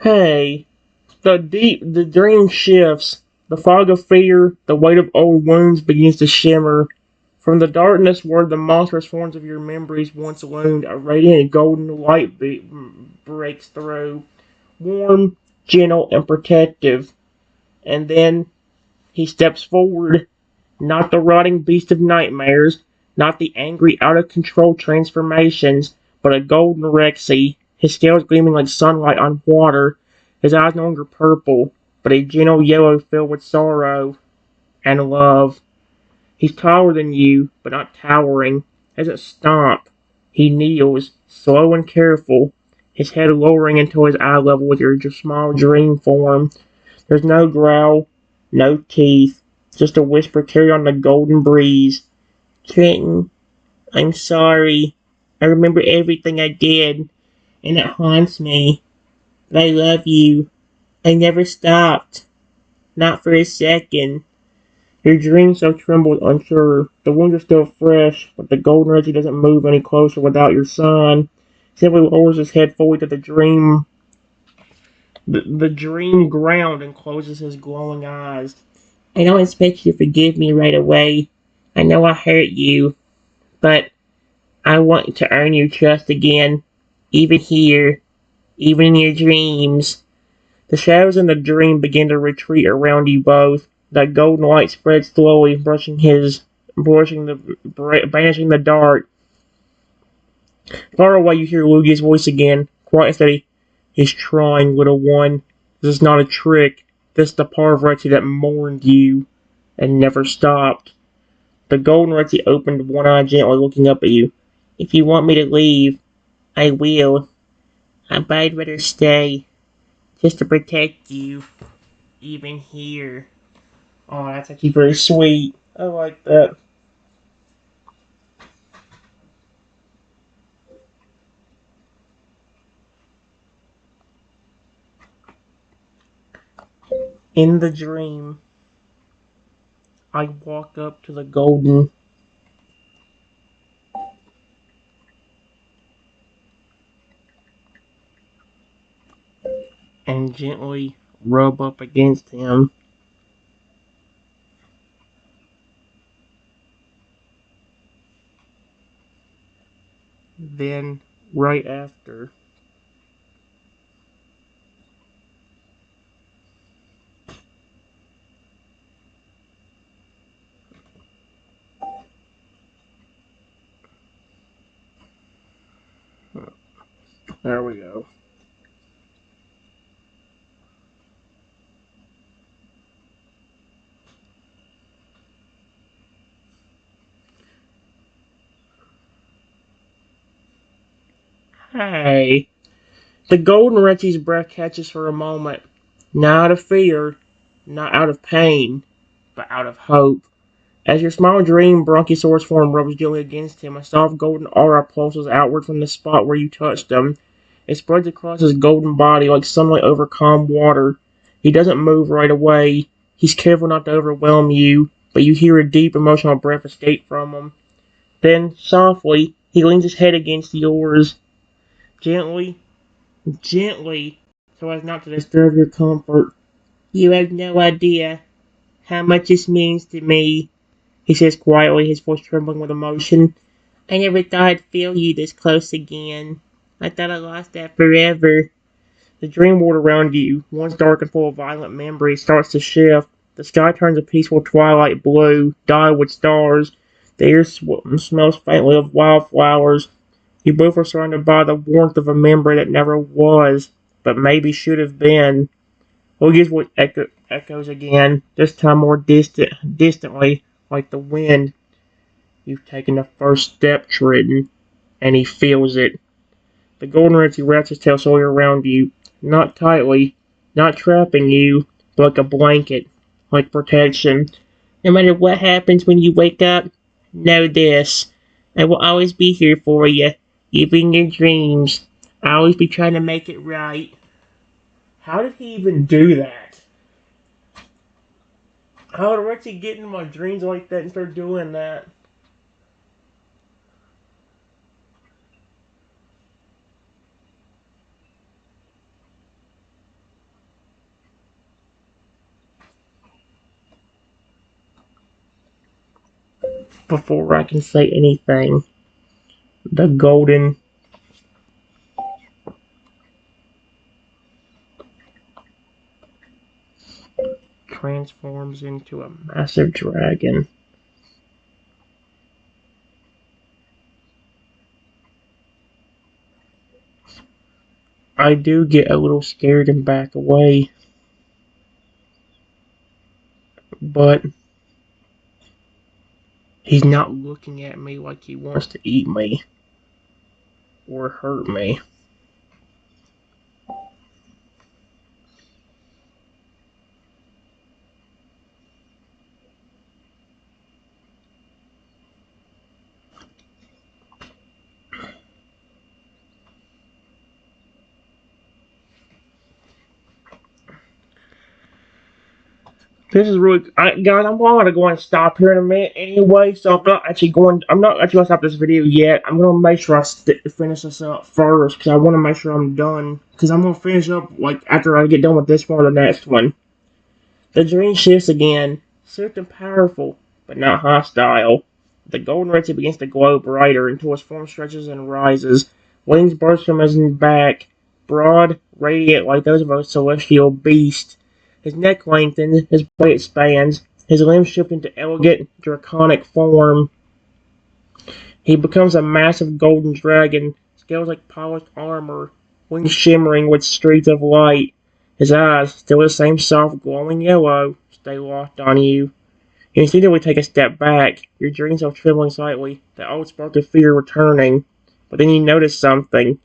Hey, the dream shifts. The fog of fear, the weight of old wounds begins to shimmer. From the darkness where the monstrous forms of your memories once loomed, a radiant golden light breaks through. Warm, gentle, and protective. And then he steps forward, not the rotting beast of nightmares, not the angry, out of control transformations, but a golden Rexy, his scales gleaming like sunlight on water, his eyes no longer purple, but a gentle yellow filled with sorrow and love. He's taller than you, but not towering. He doesn't stomp. He kneels, slow and careful, his head lowering until his eye level with your small dream form. There's no growl, no teeth, just a whisper carried on the golden breeze. Trenton, I'm sorry. I remember everything I did, and it haunts me. But I love you. I never stopped. Not for a second. Your dreams so trembled, unsure. The wounds are still fresh, but the golden Reggie doesn't move any closer without your son. He simply lowers his head fully to the dream ground and closes his glowing eyes. I don't expect you to forgive me right away. I know I hurt you, but I want to earn your trust again. Even here, even in your dreams. The shadows in the dream begin to retreat around you both. That golden light spreads slowly, banishing the dark. Far away, you hear Lugia's voice again, quiet and steady. He's trying, little one. This is not a trick. This is the power of Rexy that mourned you and never stopped. The golden Rexy opened one eye gently, looking up at you. If you want me to leave, I will. But I'd rather stay, just to protect you, even here. Oh, that's actually very sweet. I like that. In the dream, I walk up to the golden and gently rub up against him. Then, right after, There we go. Hey. The golden Reggie's breath catches for a moment, not out of fear, not out of pain, but out of hope. As your small dream Bronchiosaurus form rubs gently against him, a soft golden aura pulses outward from the spot where you touched him. It spreads across his golden body like sunlight over calm water. He doesn't move right away. He's careful not to overwhelm you, but you hear a deep emotional breath escape from him. Then, softly, he leans his head against yours. Gently, gently, so as not to disturb your comfort. You have no idea how much this means to me, he says quietly, his voice trembling with emotion. I never thought I'd feel you this close again. I thought I lost that forever. The dream world around you, once dark and full of violent memories, starts to shift. The sky turns a peaceful twilight blue, dyed with stars. The air smells faintly of wildflowers. You both are surrounded by the warmth of a memory that never was, but maybe should have been. Hoagie's voice echoes again, this time more distantly, like the wind. You've taken the first step, Triton, and he feels it. The golden Ritzy wraps his tail slowly around you, not tightly, not trapping you, but like a blanket, like protection. No matter what happens when you wake up, know this. I will always be here for you, even in your dreams. I'll always be trying to make it right. How did he even do that? How did Ritzy get into my dreams like that and start doing that? Before I can say anything, the golden transforms into a massive dragon. I do get a little scared and back away, but he's not looking at me like he wants to eat me or hurt me. This is really, guys. I'm going to go and stop here in a minute anyway. So I'm not actually going to stop this video yet. I'm going to make sure I finish this up first because I want to make sure I'm done. Because I'm going to finish up like after I get done with this one or the next one. The dream shifts again, swift and powerful, but not hostile. The golden Ritzy begins to glow brighter until his form stretches and rises. Wings burst from his back, broad, radiant like those of a celestial beast. His neck lengthens, his body expands, his limbs shift into elegant, draconic form. He becomes a massive golden dragon, scales like polished armor, wings shimmering with streaks of light. His eyes, still the same soft, glowing yellow, stay locked on you. You instinctively take a step back, your dream self trembling slightly, the old spark of fear returning. But then you notice something.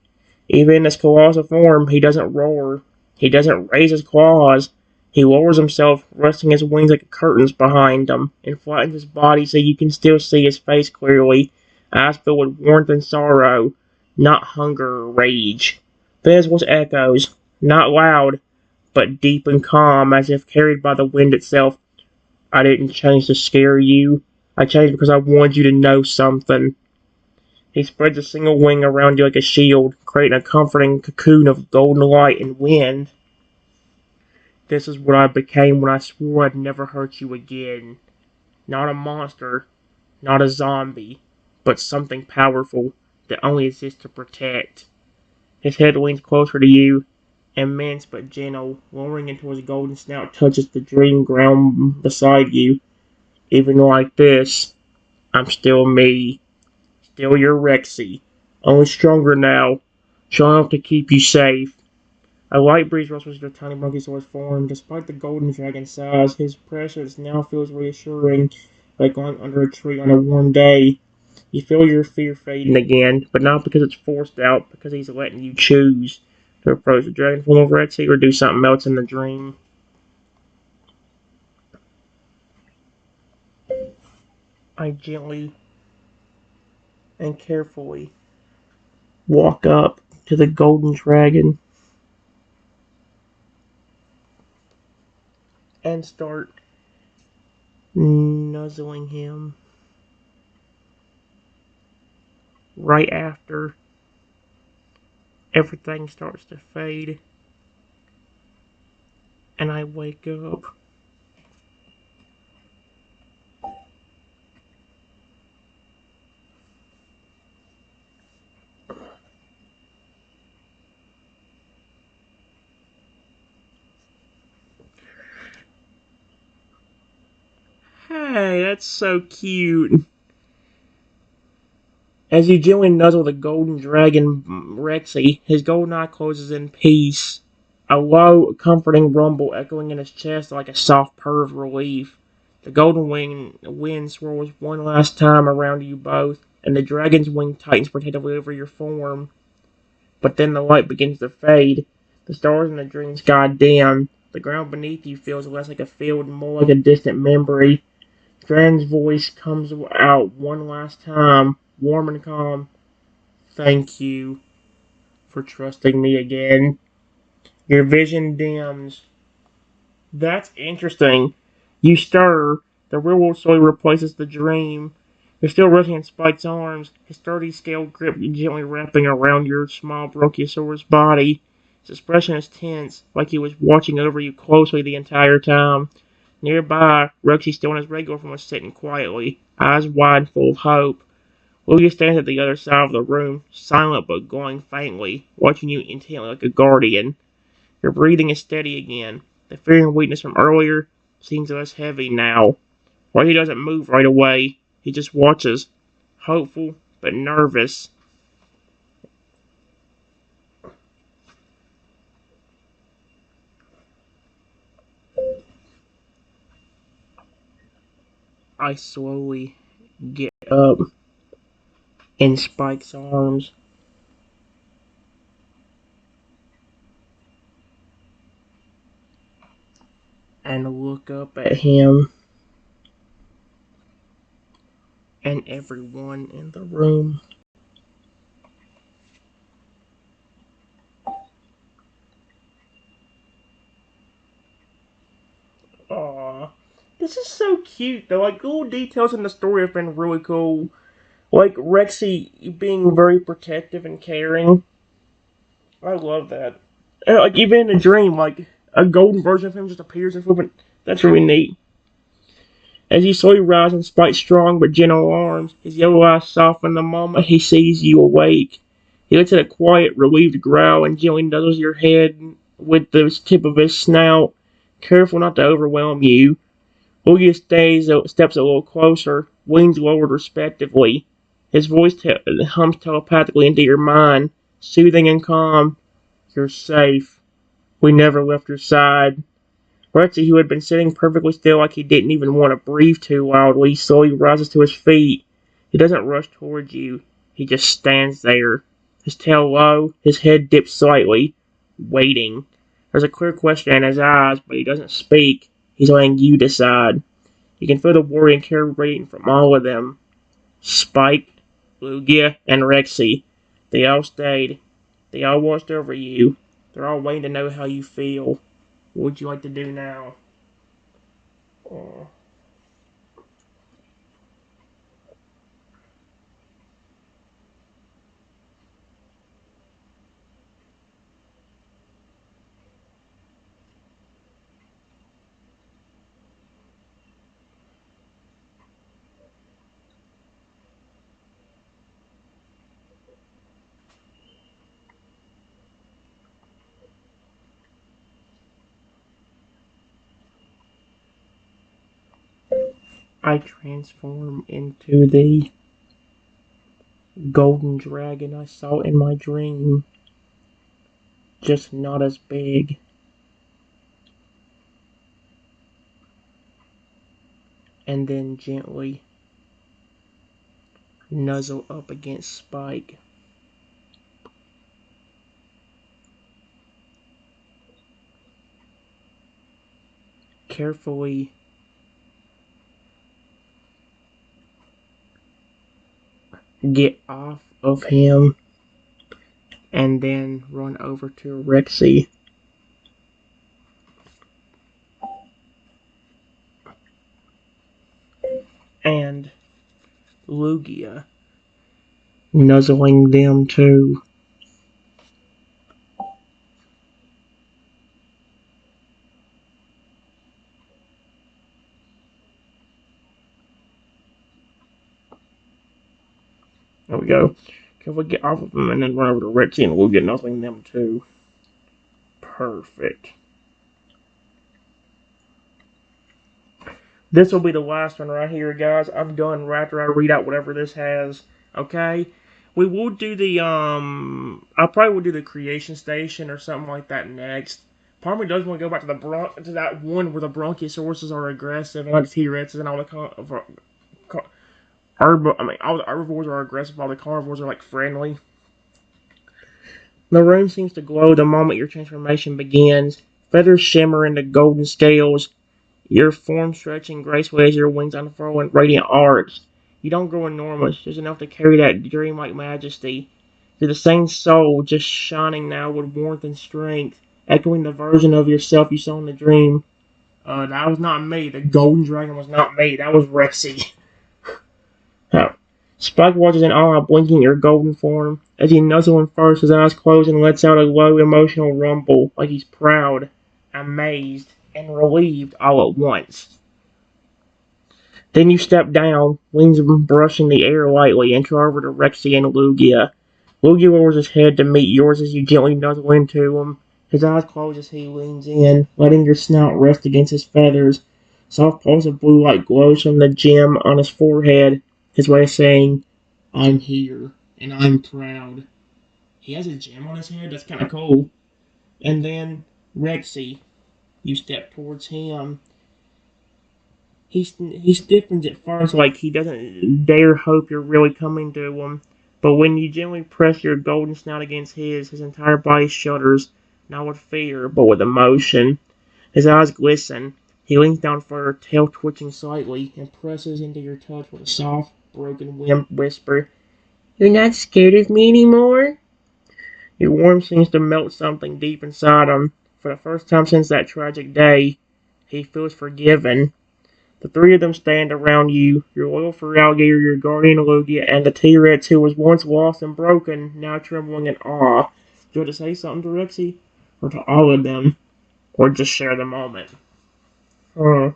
Even in his colossal form, he doesn't roar. He doesn't raise his claws. He lowers himself, resting his wings like curtains behind him, and flattens his body so you can still see his face clearly, eyes filled with warmth and sorrow, not hunger or rage. Then his voice echoes, not loud, but deep and calm, as if carried by the wind itself. I didn't change to scare you. I changed because I wanted you to know something. He spreads a single wing around you like a shield, creating a comforting cocoon of golden light and wind. This is what I became when I swore I'd never hurt you again. Not a monster, not a zombie, but something powerful that only exists to protect. His head leans closer to you, immense but gentle, lowering until his golden snout touches the dream ground beside you. Even like this, I'm still me. Still your Rexy. Only stronger now. strong enough to keep you safe. A light breeze rustles the tiny monkey's form. Despite the golden dragon's size, his presence now feels reassuring, like going under a tree on a warm day. You feel your fear fading again, but not because it's forced out, because he's letting you choose to approach the dragon form of Rexy or do something else in the dream. I gently and carefully walk up to the golden dragon and start nuzzling him. Right after everything starts to fade and I wake up. Hey, that's so cute. As you gently nuzzle the golden dragon Rexy, his golden eye closes in peace, a low, comforting rumble echoing in his chest like a soft purr of relief. The golden wind swirls one last time around you both, and the dragon's wing tightens protectively over your form. But then the light begins to fade. The stars in the dream sky dim. The ground beneath you feels less like a field and more like a distant memory. Dragon's voice comes out one last time, warm and calm. Thank you for trusting me again. Your vision dims. That's interesting. You stir. The real world slowly replaces the dream. You're still resting in Spike's arms, his sturdy scaled grip gently wrapping around your small Brachiosaurus body. His expression is tense, like he was watching over you closely the entire time. Nearby, Roxy, still in his regular form, was sitting quietly, eyes wide, full of hope. Lugia stands at the other side of the room, silent but glowing faintly, watching you intently like a guardian. Your breathing is steady again. The fear and weakness from earlier seems less heavy now. Why he doesn't move right away. He just watches, hopeful but nervous. I slowly get up in Spike's arms and look up at him and everyone in the room. Aww. This is so cute though. Like, little details in the story have been really cool. Like Rexy being very protective and caring. I love that. Like even in a dream, like a golden version of him just appears and flipping. That's really neat. As you slowly rise in Spike's strong but gentle arms, his yellow eyes soften the moment he sees you awake. He lets out a quiet, relieved growl and gently nuzzles your head with the tip of his snout, careful not to overwhelm you. Lugia steps a little closer, wings lowered respectively. His voice hums telepathically into your mind, soothing and calm. You're safe. We never left your side. Rexy, who had been sitting perfectly still like he didn't even want to breathe too loudly, slowly rises to his feet. He doesn't rush towards you. He just stands there, his tail low, his head dipped slightly, waiting. There's a clear question in his eyes, but he doesn't speak. He's letting you decide. You can feel the worry and care radiating from all of them. Spike, Lugia, and Rexy. They all stayed. They all watched over you. They're all waiting to know how you feel. What would you like to do now? Oh. I transform into the golden dragon I saw in my dream. just not as big. And then gently nuzzle up against Spike. Carefully get off of him and then run over to Rexy. And Lugia, nuzzling them too. There we go. Can we get off of them and then run over to Rexy and Lugia, nuzzling them too? Perfect. This will be the last one right here, guys. I'm done right after I read out whatever this has. Okay? We will do the, I probably will do the creation station or something like that next. Part of me does want to go back to to that one where the Bronchiosaurus are aggressive and like the T-Rexes and all the all the herbivores are aggressive, all the carnivores are like friendly. The room seems to glow the moment your transformation begins. Feathers shimmer into golden scales, your form stretching gracefully as your wings unfurl in radiant arcs. You don't grow enormous, just enough to carry that dreamlike majesty. You're the same soul, just shining now with warmth and strength, echoing the version of yourself you saw in the dream. That was not me. The golden dragon was not me. That was Rexy. Oh. Spike watches in awe, blinking your golden form. As you nuzzle him first, his eyes close and lets out a low emotional rumble, like he's proud, amazed, and relieved all at once. Then you step down, wings brushing the air lightly, and go over to Rexy and Lugia. Lugia lowers his head to meet yours as you gently nuzzle into him. His eyes close as he leans in, letting your snout rest against his feathers. Soft pulse of blue light glows from the gem on his forehead, his way of saying, I'm here, and I'm proud. He has a gem on his head? That's kind of cool. And then, Rexy, you step towards him. He stiffens at first, like he doesn't dare hope you're really coming to him. But when you gently press your golden snout against his entire body shudders, not with fear, but with emotion. His eyes glisten. He leans down further, tail twitching slightly, and presses into your touch with a soft, broken whisper. You're not scared of me anymore? Your warmth seems to melt something deep inside him. For the first time since that tragic day, he feels forgiven. The three of them stand around you, your loyal fur alligator, your guardian Lugia, and the T-Rex who was once lost and broken, now trembling in awe. Do you want to say something to Rexy? Or to all of them? Or just share the moment? Hmm.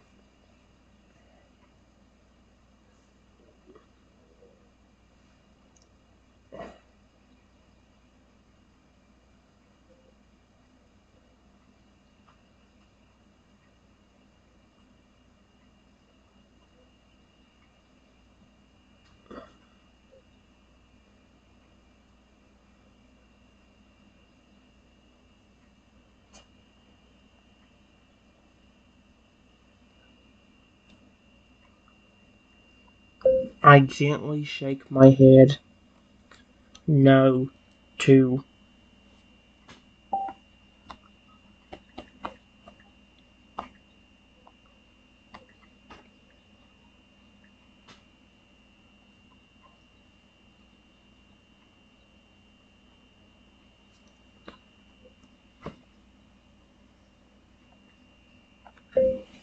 I gently shake my head. No. To.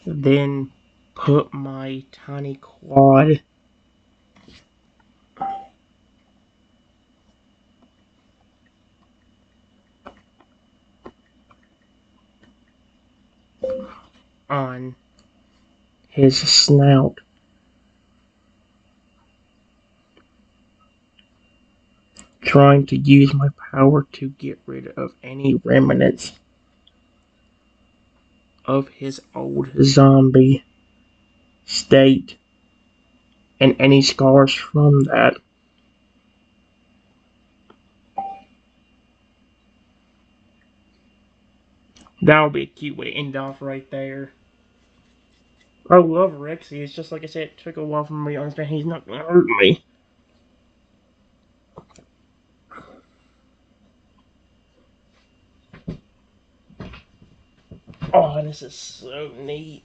Then put my tiny claw on his snout, trying to use my power to get rid of any remnants of his old zombie state and any scars from that. That would be a cute way to end off right there. I love Rexy. It's just like I said, it took a while for me to understand he's not going to hurt me. Oh, this is so neat.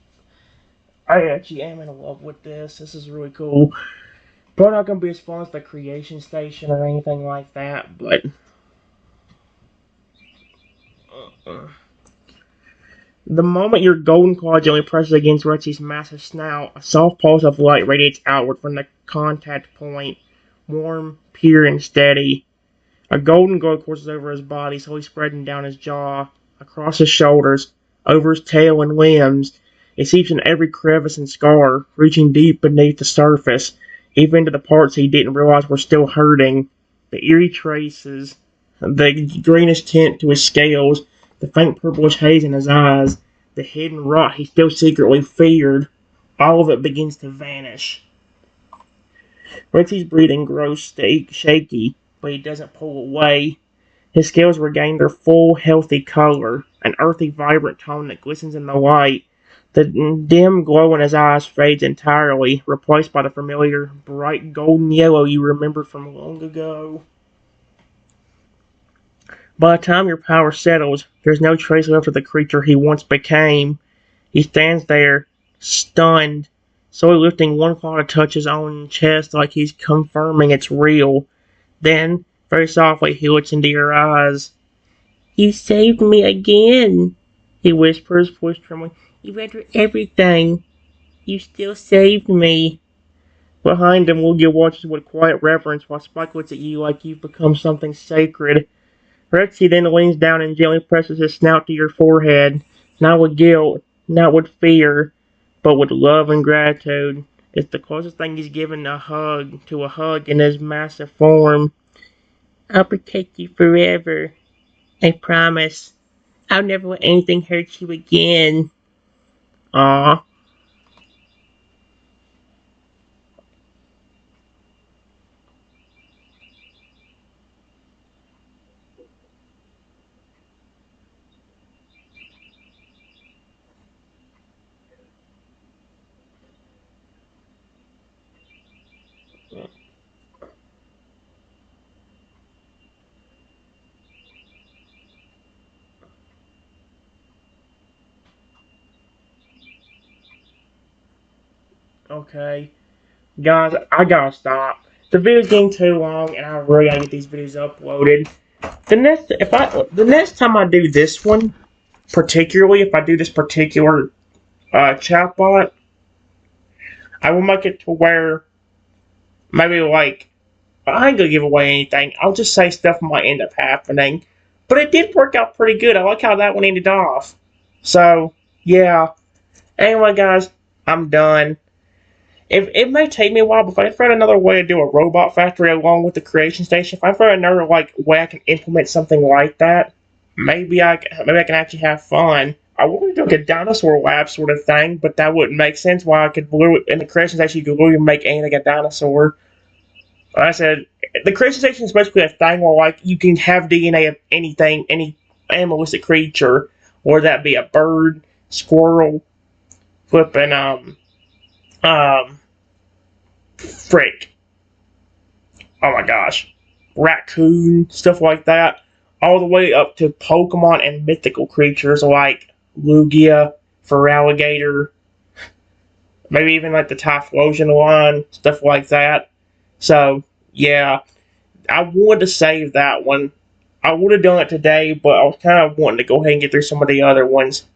I actually am in love with this. This is really cool. Probably not going to be as fun as the creation station or anything like that, but... The moment your golden claw gently presses against Retsy's massive snout, a soft pulse of light radiates outward from the contact point, warm, pure, and steady. A golden glow courses over his body, slowly spreading down his jaw, across his shoulders, over his tail and limbs. It seeps in every crevice and scar, reaching deep beneath the surface, even to the parts he didn't realize were still hurting. The eerie traces, the greenish tint to his scales, the faint purplish haze in his eyes, the hidden rot he still secretly feared, all of it begins to vanish. Retsy's breathing grows shaky, but he doesn't pull away. His scales regain their full, healthy color, an earthy, vibrant tone that glistens in the light. The dim glow in his eyes fades entirely, replaced by the familiar, bright golden yellow you remembered from long ago. By the time your power settles, there's no trace left of the creature he once became. He stands there, stunned, slowly lifting one claw to touch his own chest like he's confirming it's real. Then, very softly, he looks into your eyes. "You saved me again," he whispers, voice trembling. "You went through everything. You still saved me." Behind him, Lugia watches with quiet reverence while Spike looks at you like you've become something sacred. Rexy then leans down and gently presses his snout to your forehead, not with guilt, not with fear, but with love and gratitude. It's the closest thing he's given to a hug in his massive form. "I'll protect you forever. I promise. I'll never let anything hurt you again." Aww. Okay. Guys, I gotta stop. The video's getting too long, and I really gotta get these videos uploaded. The next time I do this one, particularly if I do this particular chatbot, I will make it to where maybe like I ain't gonna give away anything. I'll just say stuff might end up happening, but it did work out pretty good. I like how that one ended off. So yeah. Anyway, guys, I'm done. It may take me a while, but if I find another way to do a robot factory along with the creation station, if I find another way I can implement something like that, maybe I can actually have fun. I want to do like a dinosaur lab sort of thing, but that wouldn't make sense. Why I could literally in the creation station you could literally make anything a dinosaur. Like I said, the creation station is basically a thing where like you can have DNA of anything, any animalistic creature, or that be a bird, squirrel, flipping um frick. Oh my gosh. Raccoon, stuff like that. All the way up to Pokemon and mythical creatures like Lugia, Feraligatr, maybe even like the Typhlosion line, stuff like that. So, yeah, I wanted to save that one. I would have done it today, but I was kind of wanting to go ahead and get through some of the other ones.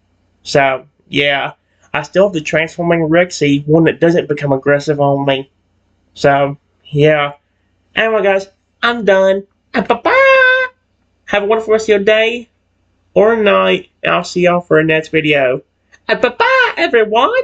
So, yeah, I still have the transforming Rexy, one that doesn't become aggressive on me. So, yeah. Anyway, guys, I'm done. Bye-bye! Have a wonderful rest of your day or night, and I'll see y'all for the next video. Bye-bye, everyone!